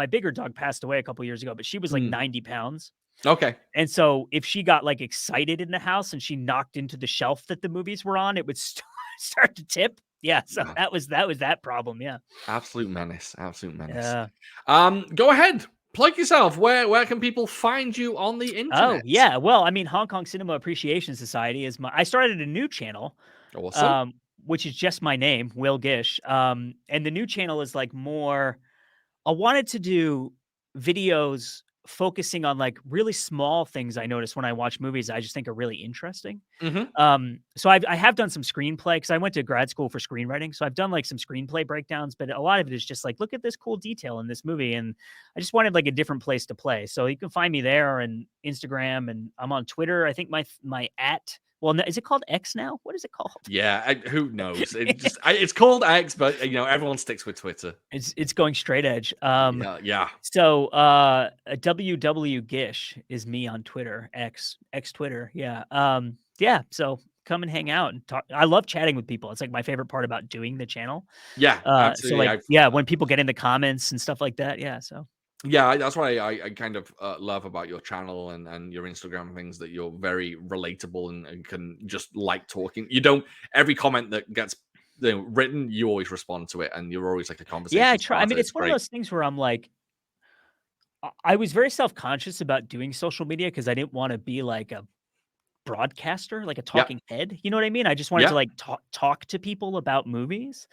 Speaker 3: bigger dog passed away a couple years ago, but she was like
Speaker 2: Mm,
Speaker 3: 90 pounds.
Speaker 2: okay.
Speaker 3: And so if she got like excited in the house and she knocked into the shelf that the movies were on, it would start to tip. Yeah, so
Speaker 2: Yeah,
Speaker 3: that was that problem. Yeah.
Speaker 2: absolute menace. Absolute menace.
Speaker 3: Yeah.
Speaker 2: Go ahead. Plug yourself. Where can people find you on the
Speaker 3: Oh,
Speaker 2: internet?
Speaker 3: yeah. Well, I mean, Hong Kong Cinema Appreciation Society is I started a new channel,
Speaker 2: Awesome.
Speaker 3: um, which is just my name, Will Gish. And the new channel is like more, I wanted to do videos focusing on like really small things I notice when I watch movies I just think are really interesting.
Speaker 2: Hmm.
Speaker 3: So I have done some screenplay because I went to grad school for screenwriting. So I've done like some screenplay breakdowns, but a lot of it is just like, look at this cool detail in this movie. And I just wanted like a different place to play. So you can find me there and Instagram, and I'm on Twitter. I think my at, well, is it called X now? What is it called?
Speaker 2: Yeah. Who knows? It's called X, but everyone sticks with Twitter.
Speaker 3: It's going straight edge.
Speaker 2: Yeah. Yeah.
Speaker 3: So WW Gish is me on Twitter, X Twitter. Yeah. Yeah. So come and hang out and talk. I love chatting with people. It's like my favorite part about doing the channel.
Speaker 2: Yeah.
Speaker 3: So
Speaker 2: Absolutely.
Speaker 3: like, yeah, when people get in the comments and stuff like that. Yeah. So
Speaker 2: Yeah, that's what I kind of love about your channel and your Instagram things, that you're very relatable and can just like talking. You don't, every comment that gets written, you always respond to it, and you're always like a conversation
Speaker 3: yeah, I try. I
Speaker 2: starter.
Speaker 3: mean,
Speaker 2: It's
Speaker 3: it's one of
Speaker 2: great.
Speaker 3: those things where I'm like, I was very self-conscious about doing social media because I didn't want to be like a broadcaster, like a
Speaker 2: Yeah,
Speaker 3: talking head. You know what I mean? I just wanted to
Speaker 2: yeah,
Speaker 3: like talk to people about movies.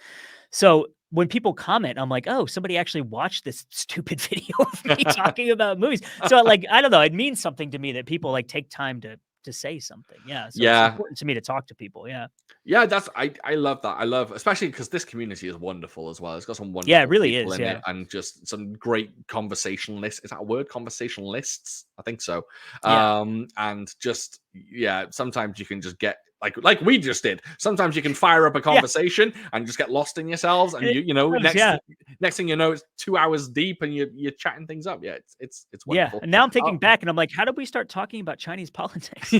Speaker 3: So when people comment, I'm like, oh, somebody actually watched this stupid video of me talking about movies. So like, I don't know, it means something to me that people like take time to say something. Yeah. So it's
Speaker 2: yeah,
Speaker 3: important to me to talk to people. Yeah.
Speaker 2: yeah. That's I love that. I love, especially because this community is wonderful as well. It's got some
Speaker 3: Yeah, it
Speaker 2: wonderful
Speaker 3: really
Speaker 2: people
Speaker 3: is.
Speaker 2: in it,
Speaker 3: Yeah.
Speaker 2: and just some great conversationalists. Is that a word? Conversationalists? I think so.
Speaker 3: Yeah.
Speaker 2: And just, yeah, sometimes you can just get like we just did. Sometimes you can fire up a
Speaker 3: Yeah.
Speaker 2: conversation and just get lost in yourselves, and
Speaker 3: It
Speaker 2: you know
Speaker 3: does, yeah.
Speaker 2: next thing you know, it's 2 hours deep, and you're chatting things up. Yeah, it's
Speaker 3: Yeah,
Speaker 2: wonderful.
Speaker 3: and now I'm thinking back, and I'm like, how did we start talking about Chinese politics?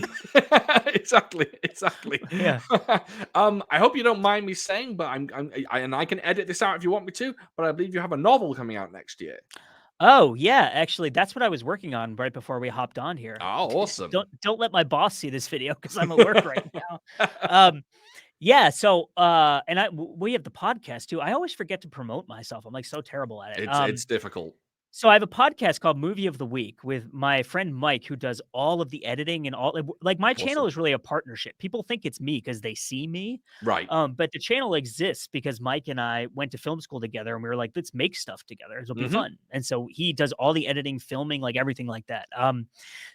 Speaker 2: Exactly, exactly.
Speaker 3: Yeah.
Speaker 2: I hope you don't mind me saying, but and I can edit this out if you want me to, but I believe you have a novel coming out next year.
Speaker 3: Oh, yeah, actually, that's what I was working on right before we hopped on here.
Speaker 2: Oh, awesome.
Speaker 3: Don't let my boss see this video because 'cause I'm at work right now. Um, yeah, so, and we have the podcast too. I always forget to promote myself. I'm, like, so terrible at it.
Speaker 2: It's difficult.
Speaker 3: So I have a podcast called Movie of the Week with my friend Mike, who does all of the editing and all like my channel
Speaker 2: Awesome.
Speaker 3: is really a partnership. People think it's me because they see me.
Speaker 2: Right.
Speaker 3: But the channel exists because Mike and I went to film school together and we were like, let's make stuff together. It'll be
Speaker 2: Mhm.
Speaker 3: fun. And so he does all the editing, filming, like everything like that.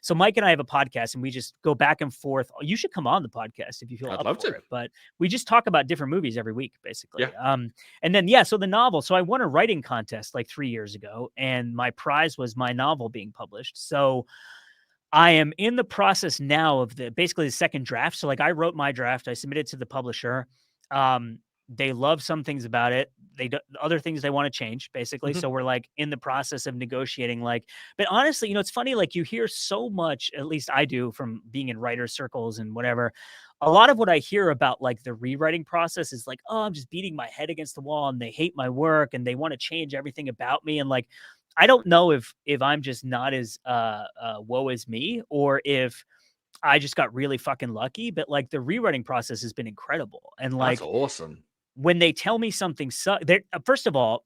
Speaker 3: So Mike and I have a podcast and we just go back and forth. You should come on the podcast if you feel
Speaker 2: I'd
Speaker 3: up
Speaker 2: love
Speaker 3: for
Speaker 2: to.
Speaker 3: it. But we just talk about different movies every week, basically.
Speaker 2: Yeah.
Speaker 3: And then, yeah, so the novel. So I won a writing contest like 3 years ago, and my prize was my novel being published. So I am in the process now of basically the second draft. So like I wrote my draft, I submitted to the publisher. They love some things about it. Other things they want to change, basically.
Speaker 2: Mhm.
Speaker 3: So we're like in the process of negotiating. But honestly, it's funny. Like you hear so much, at least I do, from being in writer circles and whatever. A lot of what I hear about like the rewriting process is like, oh, I'm just beating my head against the wall, and they hate my work, and they want to change everything about me, and like I don't know if I'm just not as woe is me, or if I just got really fucking lucky. But like the rewriting process has been incredible, and
Speaker 2: That's
Speaker 3: like
Speaker 2: awesome.
Speaker 3: when they tell me something first of all,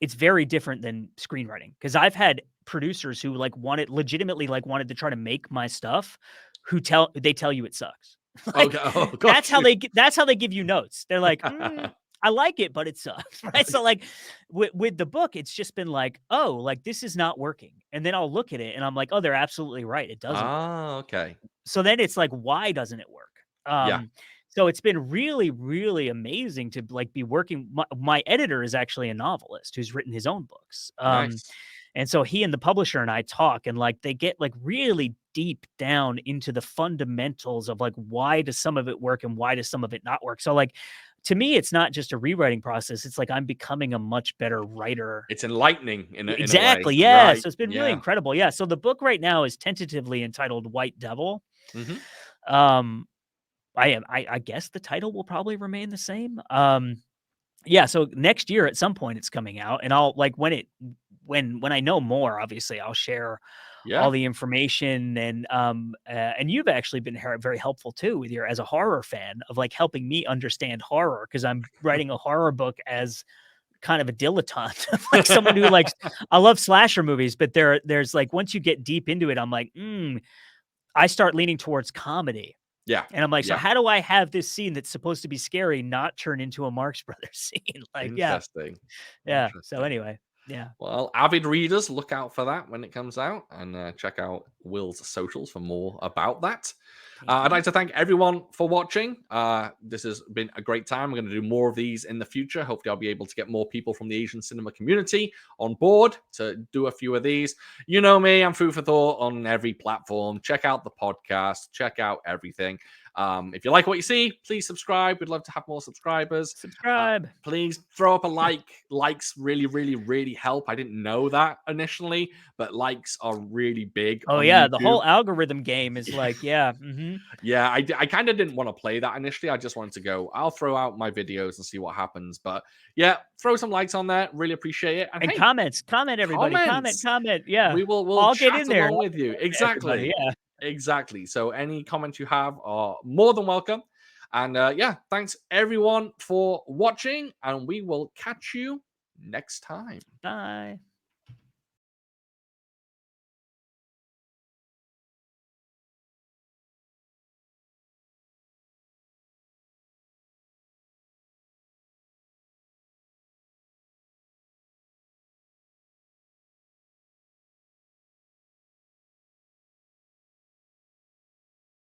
Speaker 3: it's very different than screenwriting because I've had producers who like legitimately wanted to try to make my stuff, they tell you it sucks.
Speaker 2: Okay.
Speaker 3: Like
Speaker 2: Oh, gosh.
Speaker 3: that's how they give you notes. They're like, I like it, but it sucks, right? So like with the book, it's just been like, oh, like this is not working, and then I'll look at it and I'm like, oh, they're absolutely right, it doesn't work.
Speaker 2: Ah, okay.
Speaker 3: So then it's like, why doesn't it work?
Speaker 2: Yeah.
Speaker 3: So it's been really, really amazing to like be working. My editor is actually a novelist who's written his own books.
Speaker 2: Nice.
Speaker 3: And so he and the publisher and I talk, and like they get like really deep down into the fundamentals of like why does some of it work and why does some of it not work. So like to me, it's not just a rewriting process. It's like I'm becoming a much better writer.
Speaker 2: It's enlightening in a way.
Speaker 3: Exactly. Yeah.
Speaker 2: Right.
Speaker 3: So it's been really
Speaker 2: Yeah.
Speaker 3: incredible. Yeah. So the book right now is tentatively entitled White Devil.
Speaker 2: Mhm.
Speaker 3: Um, I guess the title will probably remain the same. Yeah, so next year at some point it's coming out, and I'll like when I know more, obviously I'll share all
Speaker 2: Yeah.
Speaker 3: the information, and you've actually been very helpful too with as a horror fan of like helping me understand horror because I'm writing a horror book as kind of a dilettante, like someone who likes. I love slasher movies, but there's like once you get deep into it, I'm like, I start leaning towards comedy.
Speaker 2: Yeah.
Speaker 3: And I'm like, so
Speaker 2: Yeah.
Speaker 3: how do I have this scene that's supposed to be scary not turn into a Marx Brothers scene? Like, yeah.
Speaker 2: Interesting.
Speaker 3: Yeah. So
Speaker 2: Interesting.
Speaker 3: anyway, yeah.
Speaker 2: Well, avid readers, look out for that when it comes out, and check out Will's socials for more about that.
Speaker 3: Thank
Speaker 2: I'd
Speaker 3: you.
Speaker 2: like to thank everyone for watching. This has been a great time. We're going to do more of these in the future. Hopefully, I'll be able to get more people from the Asian cinema community on board to do a few of these. You know me, I'm Food for Thought on every platform. Check out the podcast, check out everything. If you like what you see, please subscribe. We'd love to have more subscribers.
Speaker 3: Subscribe.
Speaker 2: Please throw up a like. Likes really, really, really help. I didn't know that initially, but likes are really big.
Speaker 3: Oh,
Speaker 2: on
Speaker 3: yeah. The
Speaker 2: YouTube.
Speaker 3: whole algorithm game is like, yeah.
Speaker 2: Yeah, I kind of didn't want to play that initially. I just wanted to go, I'll throw out my videos and see what happens. But yeah, throw some likes on there. Really appreciate it.
Speaker 3: And
Speaker 2: hey,
Speaker 3: comments. Comment, everybody.
Speaker 2: comments.
Speaker 3: Comment. Yeah.
Speaker 2: We'll
Speaker 3: I'll
Speaker 2: chat
Speaker 3: get in there.
Speaker 2: along with you. Exactly.
Speaker 3: Yeah.
Speaker 2: Exactly. So any comments you have are more than welcome. And yeah, thanks everyone for watching, and we will catch you next time.
Speaker 3: Bye.